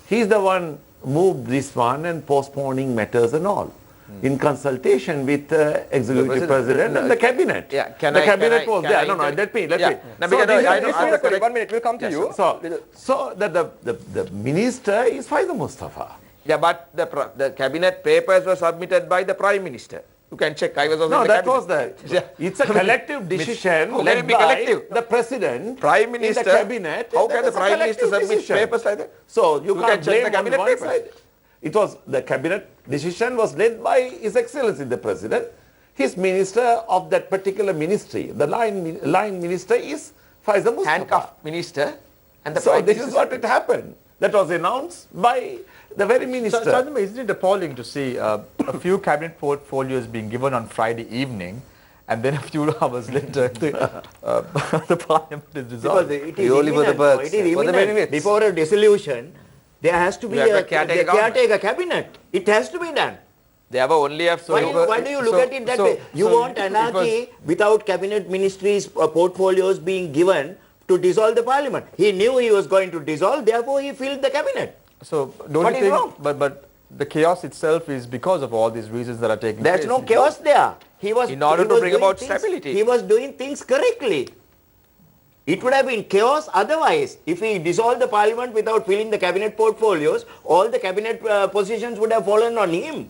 He is the one moved this one and postponing matters and all. In consultation with the executive president and the cabinet. Yeah, the cabinet was there. No, let me. Sorry, 1 minute, we'll come to you. So the minister is Faisal Mustafa. Yeah, but the cabinet papers were submitted by the Prime Minister. You can check. I was also No, in the that cabinet. was it's a collective decision How can led it be by collective? the president, Prime Minister. in the cabinet. How can the That's a Prime Minister collective submit decision. papers like that? So you can can't check blame the cabinet on one papers. side. It was the cabinet decision was led by His Excellency the President. His minister of that particular ministry, the line minister is Faisal Mustafa. Handcuffed minister and the So Prime this Minister. is what it happened. That was announced by the very minister. Chandra, isn't it appalling to see a few cabinet portfolios being given on Friday evening, and then a few hours later the parliament is dissolved? Because it is Purely for the imminent. birds, It is for the imminent. benefits. Before a dissolution, there has to be You have a a caretaker government. caretaker cabinet. It has to be done. They have only have Why do you look at it that way? You want anarchy without cabinet ministries portfolios being given to dissolve the parliament. He knew he was going to dissolve, therefore he filled the cabinet. So don't What you is think? wrong? But the chaos itself is because of all these reasons that are taking There's place. no chaos there. He was In order he to was bring doing about things- stability. He was doing things correctly. It would have been chaos otherwise. If he dissolved the parliament without filling the cabinet portfolios, all the cabinet positions would have fallen on him.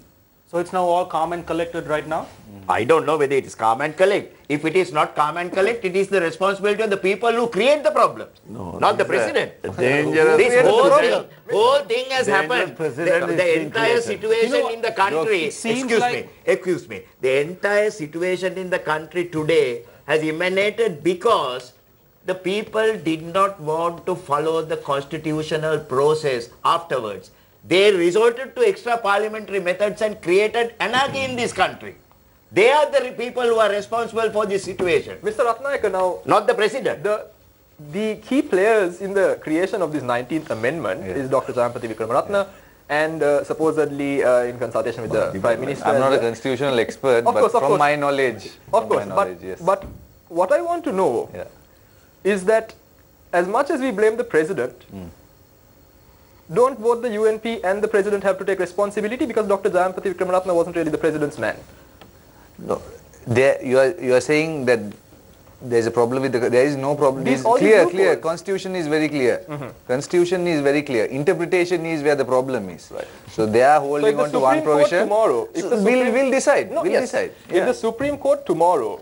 So it's now all calm and collected right now? I don't know whether it is calm and collect. If it is not calm and collect, it is the responsibility of the people who create the problems, not the president. Dangerous This president. whole thing has Dangerous happened. president The is being entire created. situation in the country, it seems excuse me, the entire situation in the country today has emanated because the people did not want to follow the constitutional process afterwards. They resorted to extra parliamentary methods and created anarchy in this country. They are the people who are responsible for this situation, Mr. Ratnayaka, now, not the president. the key players in the creation of this 19th Amendment is Dr. Jayampati Vikramaratne and supposedly in consultation with the Prime Minister. I'm not a as well. constitutional expert, Of but course, of from course. my knowledge, Of course, yes. but what I want to know Yeah. is that as much as we blame the President, don't both the UNP and the President have to take responsibility because Dr. Jayampati Vikramaratne wasn't really the President's man? No, you are saying that there is a problem with there is no problem. These- It's all these clear. loopholes. Constitution is very clear. Constitution is very clear. Interpretation is where the problem is. Right. So they are So if holding the on to one Supreme Court provision. tomorrow, if So the we'll decide. No, we'll yes. decide. If the Supreme Court tomorrow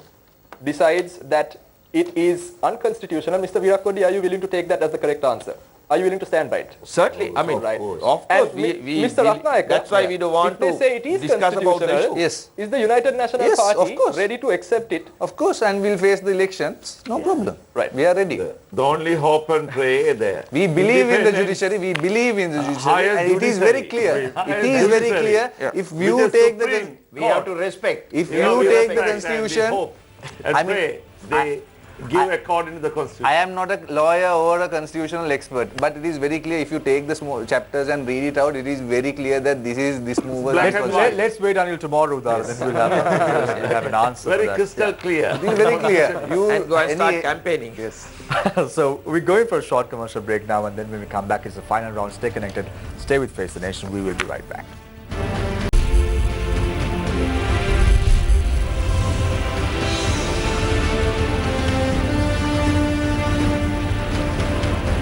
decides that it is unconstitutional, Mr. Virakodi, are you willing to take that as the correct answer? Are you willing to stand by it? Certainly. I mean, Right. of course, And we Mr. Ratnayaka, that's why we don't want if they to say it is discuss about the constitutional, issue. Yes. is the United National Yes, Party of course. ready to accept it? Of course, and we'll face the elections. No problem. Right. We are ready. The only hope and pray there. We believe in the Independent- judiciary. We believe in the judiciary, Highest and it is very judiciary. clear. Highest It is very judiciary. clear. Yeah. If With you the take the Supreme We have to respect. if We have you to take the respect and we constitution. hope and I mean, pray they give according to the constitution. I am not a lawyer or a constitutional expert, but it is very clear. If you take the small chapters and read it out, it is very clear that this move was Black and unconstitutional. white. Let's wait until tomorrow, Udar, then we'll have an answer. Very to that. crystal clear. It is very clear. You And go and start any- campaigning. Yes. So we're going for a short commercial break now, and then when we come back, it's the final round. Stay connected. Stay with Face the Nation. We will be right back.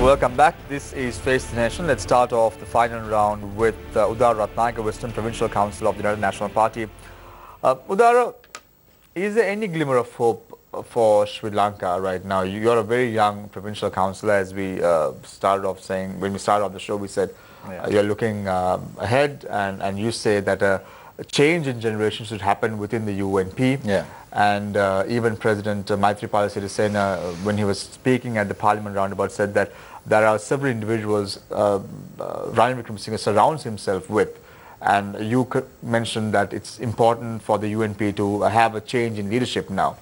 Welcome back. This is Face the Nation. Let's start off the final round with Udar Ratnayaka, Western Provincial Council of the United National Party. Udar, is there any glimmer of hope for Sri Lanka right now? You're a very young provincial councillor, as we started off saying. When we started off the show, we said you're looking ahead, and you say that a change in generation should happen within the UNP. Yeah. And even President Maithripala Sirisena, when he was speaking at the Parliament roundabout, said that there are several individuals Ranil Wickremesinghe surrounds himself with. And you mentioned that it's important for the UNP to have a change in leadership now.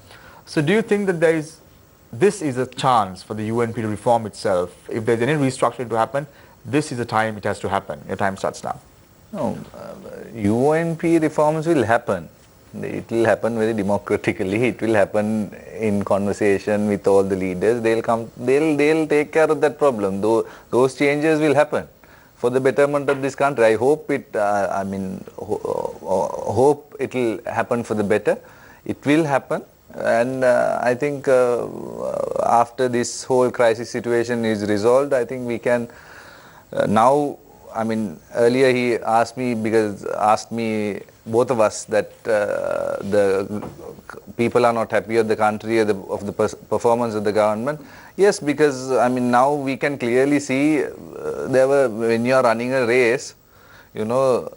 So do you think that this is a chance for the UNP to reform itself? If there's any restructuring to happen, this is the time it has to happen. Your time starts now. No, UNP reforms will happen. It will happen very democratically. It will happen in conversation with all the leaders. They'll take care of that problem. Those changes will happen for the betterment of this country. I hope hope it will happen for the better. It will happen. And I think after this whole crisis situation is resolved, I think we can now. Earlier he asked me, both of us, that the people are not happy with the country of the performance of the government. Yes, because now we can clearly see when you are running a race, a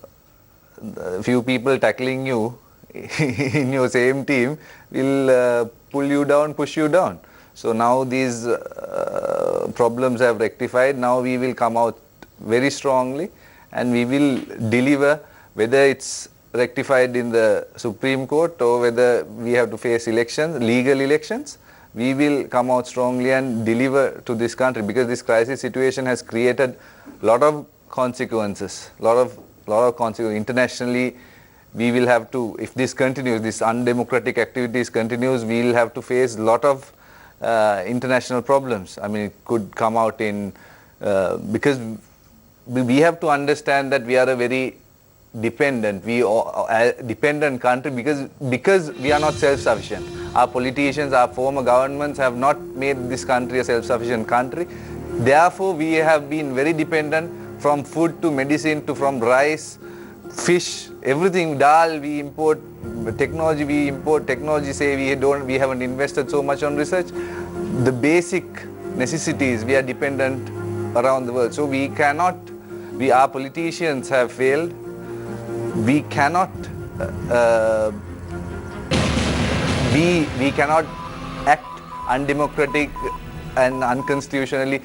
few people tackling you in your same team will pull you down, push you down. So now these problems have rectified. Now we will come out very strongly and we will deliver, whether it's rectified in the Supreme Court or whether we have to face elections, legal elections. We will come out strongly and deliver to this country, because this crisis situation has created a lot of consequences, lot of consequences. Internationally, we will have to, if this continues, this undemocratic activities continues, we will have to face a lot of international problems. It could come out in, because we have to understand that we are a very dependent country, because we are not self-sufficient. Our politicians, our former governments have not made this country a self-sufficient country. Therefore, we have been very dependent, from food to medicine to from rice, fish, everything, dal we import, technology say we haven't invested so much on research. The basic necessities, we are dependent around the world. So our politicians have failed. We cannot act undemocratic and unconstitutionally,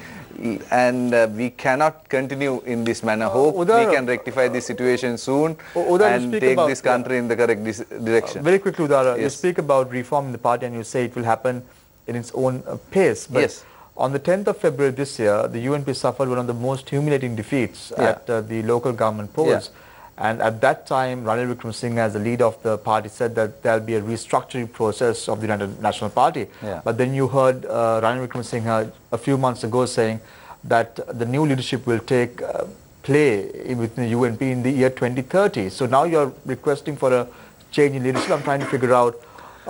and we cannot continue in this manner. Hope we can rectify this situation soon and take this country in the correct direction. Very quickly, Udara, Yes. you speak about reforming the party and you say it will happen in its own pace. But Yes. on the 10th of February this year, the UNP suffered one of the most humiliating defeats at the local government polls. And at that time, Ranil Wickremesinghe, as the leader of the party, said that there will be a restructuring process of the United National Party. Yeah. But then you heard Ranil Wickremesinghe a few months ago saying that the new leadership will take play within the UNP in the year 2030. So now you're requesting for a change in leadership. I'm trying to figure out,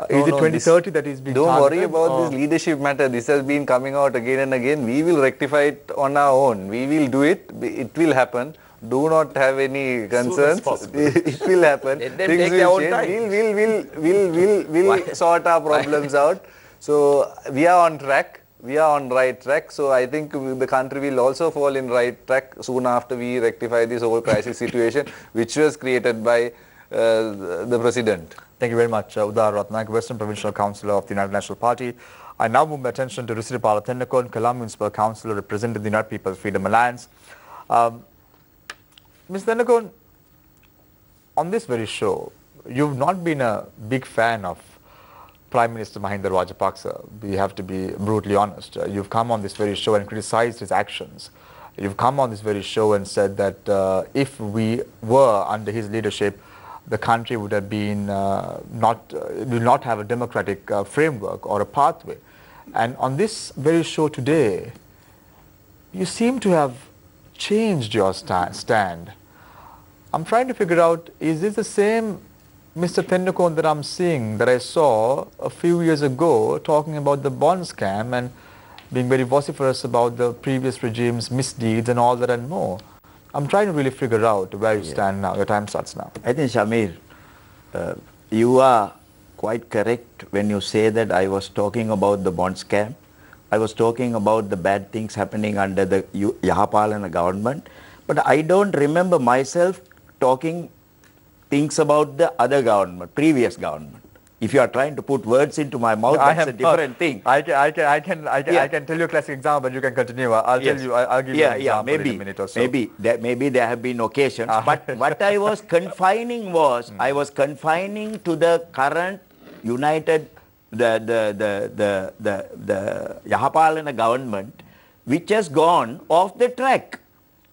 is it 2030 that is being Don't targeted? worry about this leadership matter. This has been coming out again and again. We will rectify it on our own. We will do it. It will happen. Do not have any concerns. It will happen. Let them Things take their will own change. We'll sort our problems out. So we are on track. We are on right track. So I think the country will also fall in right track soon after we rectify this whole crisis situation, which was created by the President. Thank you very much, Udar Ratnaik, Western Provincial Councillor of the United National Party. I now move my attention to Risiripala Thendakon, Kalam Municipal Councillor representing the United People's Freedom Alliance. Ms. Thendakon, on this very show, you've not been a big fan of Prime Minister Mahinda Rajapaksa. We have to be brutally honest. You've come on this very show and criticized his actions. You've come on this very show and said that if we were under his leadership, the country would have been will not have a democratic framework or a pathway. And on this very show today, you seem to have changed your stand. I'm trying to figure out, is this the same Mr. Thendakon that I'm seeing, that I saw a few years ago talking about the bond scam and being very vociferous about the previous regime's misdeeds and all that and more? I'm trying to really figure out where you stand now. Your time starts now. I think, Shamir, you are quite correct when you say that I was talking about the bond scam. I was talking about the bad things happening under the Yahapalana government. But I don't remember myself talking things about the other government, previous government. If you are trying to put words into my mouth, that's a different thing. I can tell you a classic example, but you can continue. I'll tell you. I'll give you an example in a minute or so. Maybe there have been occasions, but what I was confining was I was confining to the current united the Yahapalana government, which has gone off the track.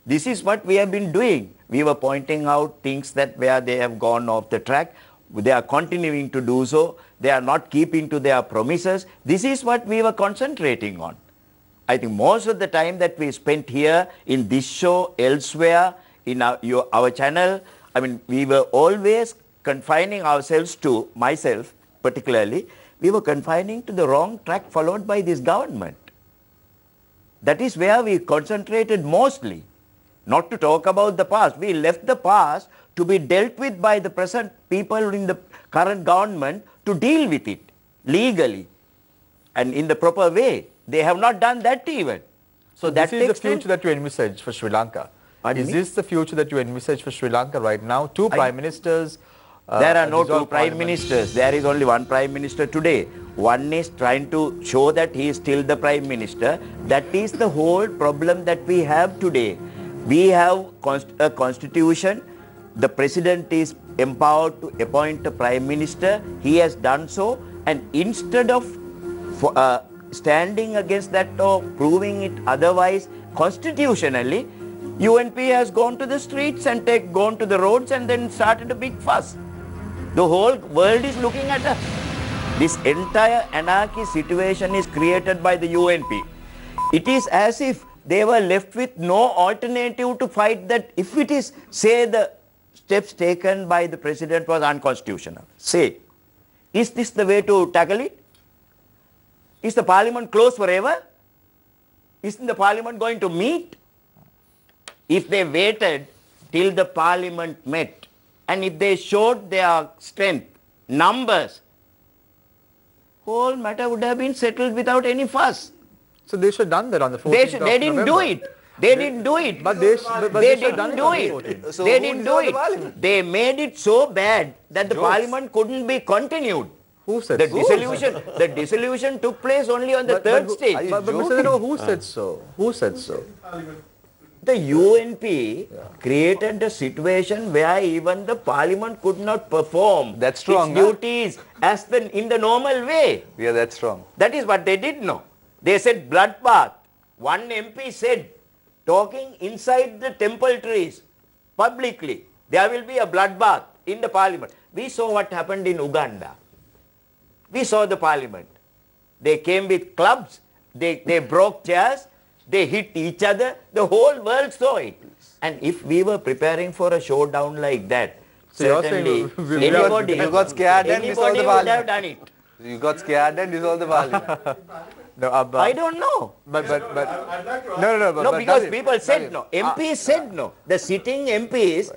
This is what we have been doing. We were pointing out things that where they have gone off the track. They are continuing to do so. They are not keeping to their promises. This is what we were concentrating on. I think most of the time that we spent here in this show, elsewhere, in our channel, I mean, we were always confining ourselves to, myself particularly, we were confining to the wrong track followed by this government. That is where we concentrated mostly. Not to talk about the past. We left the past to be dealt with by the present people in the current government to deal with it legally and in the proper way. They have not done that even. So this is the future that you envisage for Sri Lanka. Pardon Is me? this the future that you envisage for Sri Lanka right now? Two prime ministers. There are no two dissolved prime parliament. ministers. There is only one prime minister today. One is trying to show that he is still the prime minister. That is the whole problem that we have today. We have a constitution. The president is empowered to appoint a prime minister. He has done so, and instead of standing against that or proving it otherwise constitutionally, UNP has gone to the streets and gone to the roads and then started a big fuss. The whole world is looking at us. This entire anarchy situation is created by the UNP. It is as if they were left with no alternative to fight that. If it is, say, the steps taken by the president was unconstitutional, say, is this the way to tackle it? Is the parliament closed forever? Isn't the parliament going to meet? If they waited till the parliament met, and if they showed their strength, numbers, whole matter would have been settled without any fuss. So they should have done that on the 14th of They didn't do it. They didn't do it. But they didn't do it. They didn't do it. They made it so bad that the parliament couldn't be continued. Who said The so? the dissolution took place only on the third stage. But Mr. Deno, who said so? Who said so? The UNP created a situation where even the parliament could not perform That's strong, its duties as in the normal way. Yeah, that's strong. That is what they did know. They said bloodbath. One MP said, talking inside the temple trees, publicly, there will be a bloodbath in the parliament. We saw what happened in Uganda. We saw the parliament. They came with clubs, they broke chairs, they hit each other, the whole world saw it. And if we were preparing for a showdown like that, So you're certainly saying anybody, you got scared and dissolved the anybody would have parliament. done it. You got scared and dissolved the parliament. No, I don't know. but No, because people said no. MPs said no. The sitting MPs,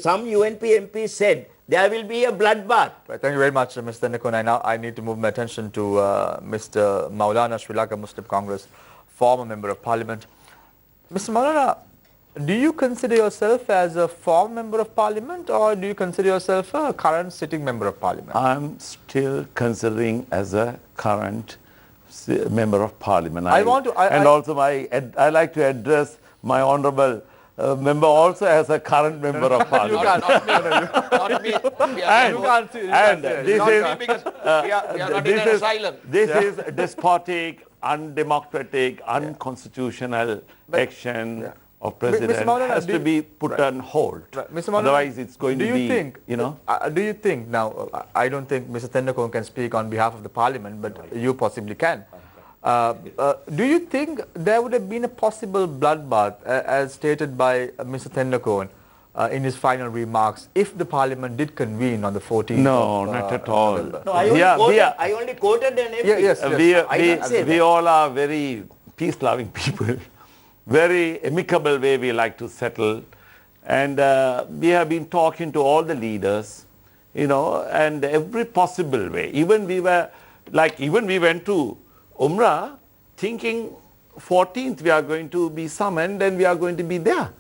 some UNP MPs said there will be a bloodbath. Right, thank you very much, Mr. Nikon. Now I need to move my attention to Mr. Maulana, Sri Lanka Muslim Congress, former Member of Parliament. Mr. Maulana, do you consider yourself as a former Member of Parliament or do you consider yourself a current sitting Member of Parliament? I'm still considering as a current Member of Parliament. I like to address my honourable member also as a current Member of Parliament. This is despotic, undemocratic, unconstitutional action of President has to be put on hold. Mr. Maulana, Otherwise it's going to be, do you think, now I don't think Mr. Tendakon can speak on behalf of the Parliament, but you possibly can. Do you think there would have been a possible bloodbath, as stated by Mr. Tendakon in his final remarks, if the Parliament did convene on the 14th No, of not at all. November? No, I only quoted an MP. Yes. We all are very peace-loving people. Very amicable way we like to settle. And we have been talking to all the leaders, and every possible way. Even we went to Umrah thinking 14th we are going to be summoned and we are going to be there.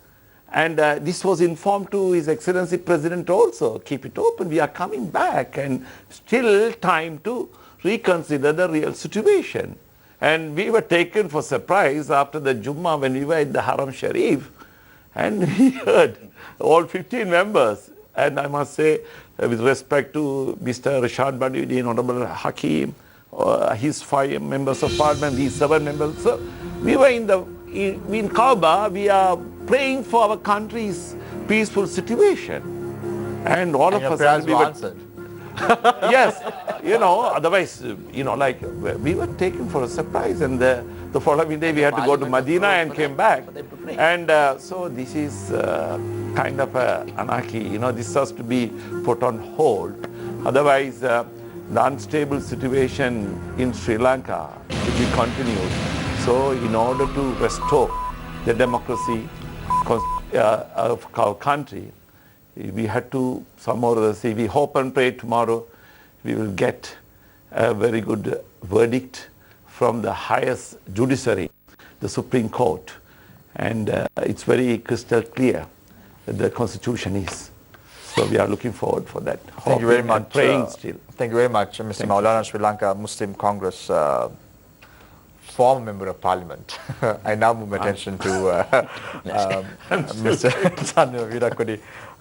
And this was informed to His Excellency President also. Keep it open. We are coming back, and still time to reconsider the real situation. And we were taken for surprise after the Jummah when we were in the Haram Sharif, and we heard all 15 members. And I must say, with respect to Mr. Rashad Badiuddin, Honorable Hakim, his 5 members of parliament, these 7 members. So we were in Kaaba, we are praying for our country's peaceful situation. And all of Your us prayers were answered. yes, otherwise, like we were taken for a surprise, and the following day we had to go to Medina and came back. And so this is kind of anarchy, this has to be put on hold. Otherwise, the unstable situation in Sri Lanka will be continued. So in order to restore the democracy of our country, we had to somehow or other say, we hope and pray tomorrow we will get a very good verdict from the highest judiciary, the Supreme Court. And it's very crystal clear that the Constitution is. So we are looking forward for that. Thank you very much. Praying still. Thank you very much, Mr. Maulana, Sri Lanka Muslim Congress, former member of parliament. I now move my attention to Mr. Chandra Virakudi,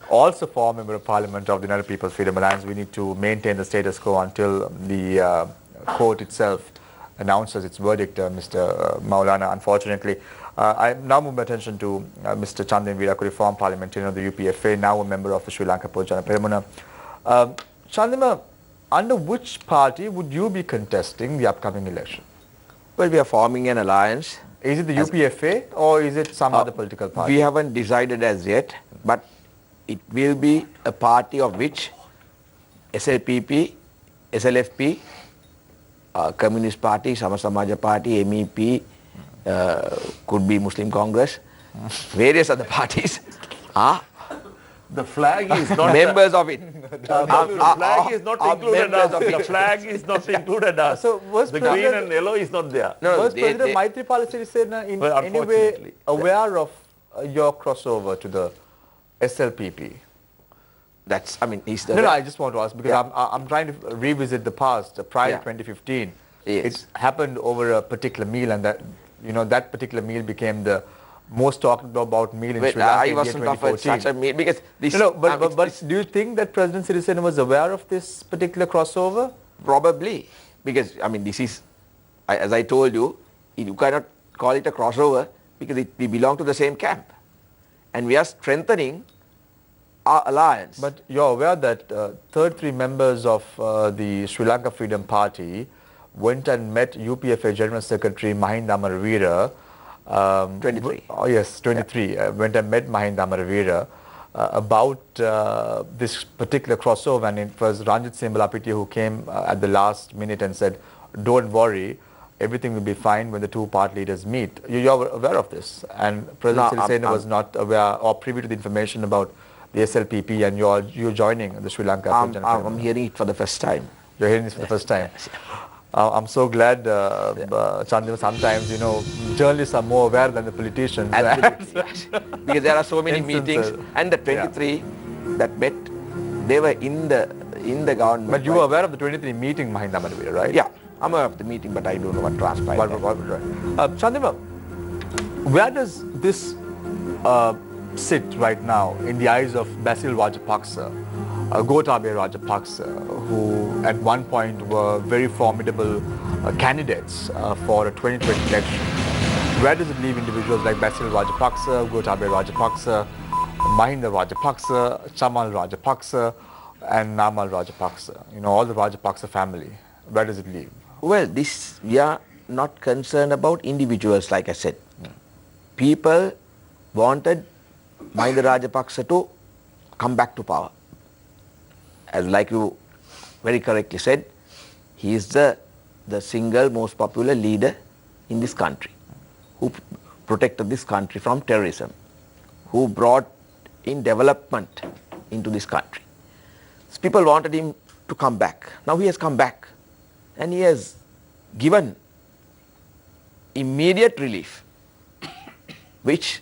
also former member of parliament of the United People's Freedom Alliance. We need to maintain the status quo until the court itself announces its verdict, Mr. Maulana. Unfortunately, I now move my attention to Mr. Chandra Virakudi, former parliamentarian of the UPFA, now a member of the Sri Lanka Pojana Peramuna. Chandra, under which party would you be contesting the upcoming election? Well, we are forming an alliance. Is it the UPFA or is it some other political party? We haven't decided as yet, but it will be a party of which SLPP, SLFP, Communist Party, Sama Samaja Party, MEP, could be Muslim Congress, various other parties are The flag is not members of it. the flag is not included us. The flag is not included us. So was the green President- and yellow is not there. Was President Maithripala Sirisena in Well, any way unfortunately. aware of your crossover to the SLPP? He's No, I just want to ask because I'm trying to revisit the past. Prior Yeah. to 2015, Yes. it happened over a particular meal, and that particular meal became the most talked about meal in Sri Lanka I in the year wasn't offered 2014. such a meal because this. No, but it's do you think that President Sirisena was aware of this particular crossover? probably because this is, as I told you, you cannot call it a crossover because we belong to the same camp, and we are strengthening our alliance. But you're aware that 33 members of the Sri Lanka Freedom Party went and met UPFA General Secretary Mahinda Amaravira. 23. Oh yes, 23. Went and met Mahinda Amaravira about this particular crossover, and it was Ranjit Singh Balapitiya who came at the last minute and said, "Don't worry, everything will be fine when the two party leaders meet." You're aware of this, and President No, Sirisena was not aware or privy to the information about the SLPP, and you're joining the Sri Lanka. I'm hearing it for the first time. You're hearing this for the first time. I'm so glad, Chandra, sometimes, journalists are more aware than the politicians. Absolutely, yes. Because there are so many Instances. meetings, and the 23 that met, they were in the government. But you were aware of the 23 meeting, Mahinda Amaravira, right? Yeah, I'm aware of the meeting, but I don't know what transpired. Chandra, where does this sit right now in the eyes of Basil Rajapaksa, Gotabaya Rajapaksa, who at one point were very formidable candidates for a 2020 election? Where does it leave individuals like Basil Rajapaksa, Gotabaya Rajapaksa, Mahinda Rajapaksa, Chamal Rajapaksa, and Namal Rajapaksa? All the Rajapaksa family. Where does it leave? Well, we are not concerned about individuals, like I said. People wanted Mahinda Rajapaksa to come back to power. As like you very correctly said, he is the single most popular leader in this country, who protected this country from terrorism, who brought in development into this country. So people wanted him to come back. Now he has come back, and he has given immediate relief, which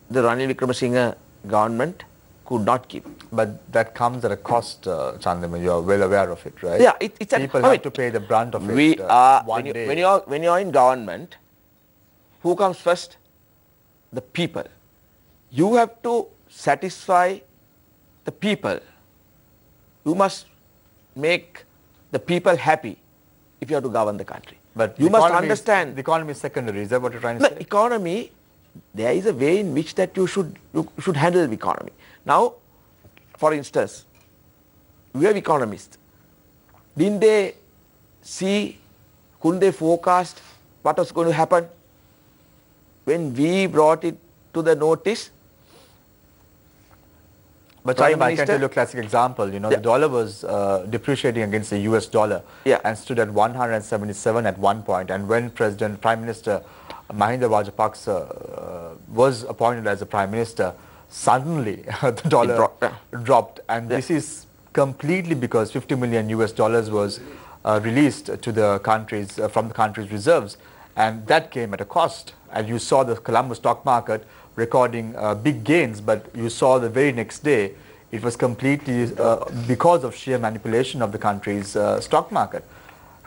the Ranil Wickremesinghe government could not give. But that comes at a cost, Chandima. You are well aware of it, right? Yeah, People have to pay the brunt of we it are, one when, day. when you are in government, who comes first? The people. You have to satisfy the people. You must make the people happy if you have to govern the country. But you the must economy understand. The economy is secondary. Is that what you're trying to The say? economy, there is a way in which that you should handle the economy. Now, for instance, we have economists. Didn't they see, couldn't they forecast what was going to happen? When we brought it to the notice, But Prime Chandima, I can Minister- tell you a classic example. You know, Yeah. the dollar was depreciating against the US dollar Yeah. and stood at 177 at one point. And when Prime Minister Mahinda Rajapaksa was appointed as a Prime Minister, suddenly the dollar dropped, yeah. dropped. And this is completely because 50 million US dollars was released to the countries, from the country's reserves. And that came at a cost. And you saw the Colombo stock market recording big gains, but you saw the very next day it was completely because of sheer manipulation of the country's stock market.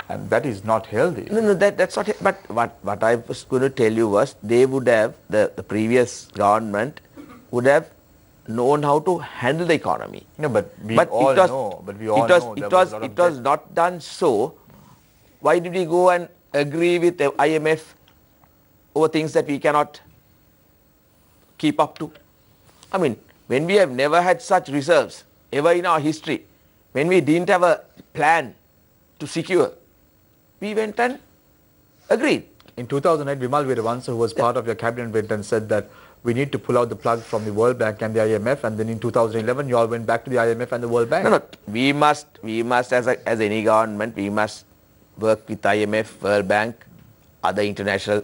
And that is not healthy. no, that's not it. But what I was going to tell you was, they would have, the previous government would have known how to handle the economy. No, but we But all it was, know. But we all it was, know it there was, a lot of it was debt. not done so. Why did we go and agree with the IMF over things that we cannot keep up to? I mean, when we have never had such reserves ever in our history, when we didn't have a plan to secure, we went and agreed. In 2008, Vimal Veeravansa, who was part of your cabinet, went and said that we need to pull out the plug from the World Bank and the IMF. And then in 2011, you all went back to the IMF and the World Bank. No, we must as any government, we must work with IMF, World Bank, other international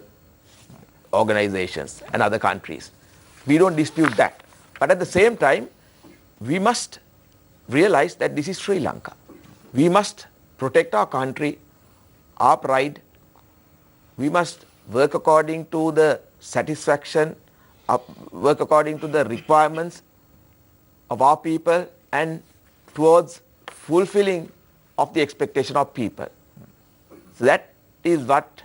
organizations and other countries. We don't dispute that. But at the same time, we must realize that this is Sri Lanka. We must protect our country, our pride. We must work according to the satisfaction, work according to the requirements of our people and towards fulfilling of the expectation of people. So that is what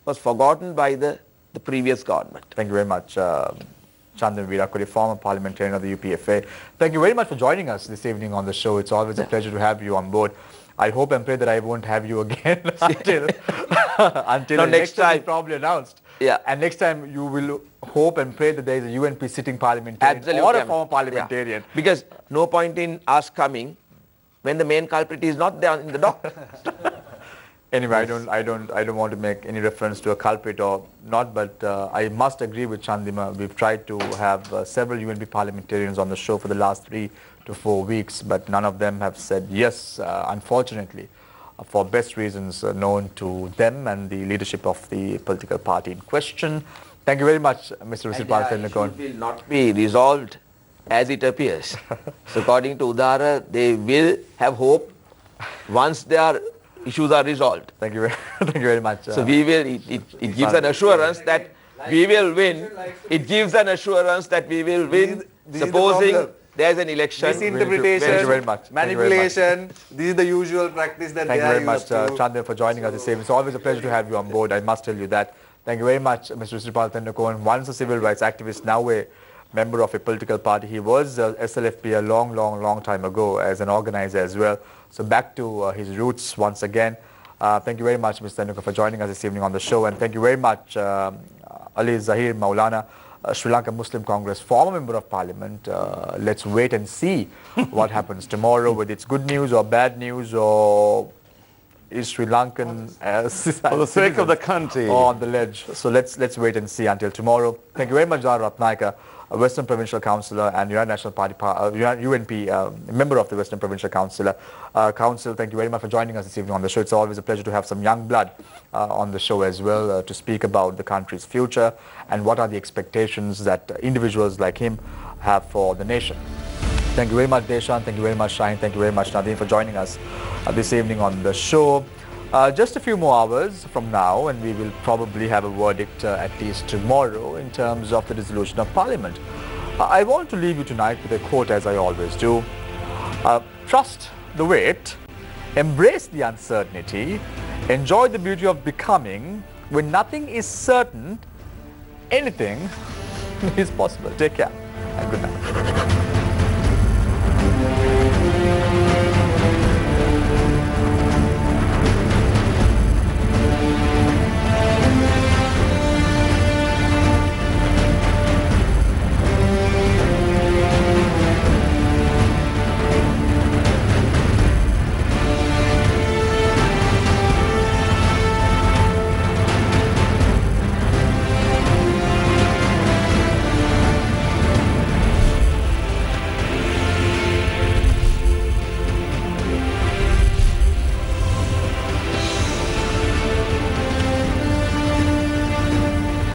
was forgotten by the previous government. Thank you very much, Chandan Veerakuri, former parliamentarian of the UPFA. Thank you very much for joining us this evening on the show. It's always a pleasure to have you on board. I hope and pray that I won't have you again until No, the next time is time. probably announced. Yeah. And next time you will hope and pray that there is a UNP sitting parliamentarian Absolutely. or a former parliamentarian. Yeah. Because no point in us coming when the main culprit is not there in the dock. Anyway, I don't want to make any reference to a culprit or not, but I must agree with Chandima. We've tried to have several UNP parliamentarians on the show for the last 3 to 4 weeks, but none of them have said yes, unfortunately, for best reasons known to them and the leadership of the political party in question. Thank you very much, Mr. Risipal And the issue will not be resolved as it appears. So according to Udara, they will have hope once their issues are resolved. Thank you very much. So we will, it gives an assurance that we will win. It gives an assurance that we will win, This is the supposing problem. there's an election. Misinterpretation, Thank you very much. Thank you very much. manipulation. This is the usual practice that Thank they you are very much, used to. Chandra, for joining us this evening. It's always a pleasure to have you on board. I must tell you that. Thank you very much, Mr. Risipal Tennakoon, once a civil rights activist, now a member of a political party. He was SLFP a long time ago as an organizer as well. So back to his roots once again. Thank you very much, Mr. Tennakoon, for joining us this evening on the show. And thank you very much, Ali Zahir Maulana, Sri Lanka Muslim Congress, former member of parliament. Let's wait and see what happens tomorrow, whether it's good news or bad news, or is Sri Lankan For the sake of the country. on the ledge. So let's wait and see until tomorrow. Thank you very much, Zara Ratnaika, a Western Provincial Councillor and United National Party UNP member of the Western Provincial Council. Thank you very much for joining us this evening on the show. It's always a pleasure to have some young blood on the show as well to speak about the country's future and what are the expectations that individuals like him have for the nation. Thank you very much, Deshan. Thank you very much, Shine. Thank you very much, Nadine, for joining us this evening on the show. Just a few more hours from now, and we will probably have a verdict at least tomorrow in terms of the dissolution of Parliament. I want to leave you tonight with a quote, as I always do. Trust the wait, embrace the uncertainty, enjoy the beauty of becoming. When nothing is certain, anything is possible. Take care and good night.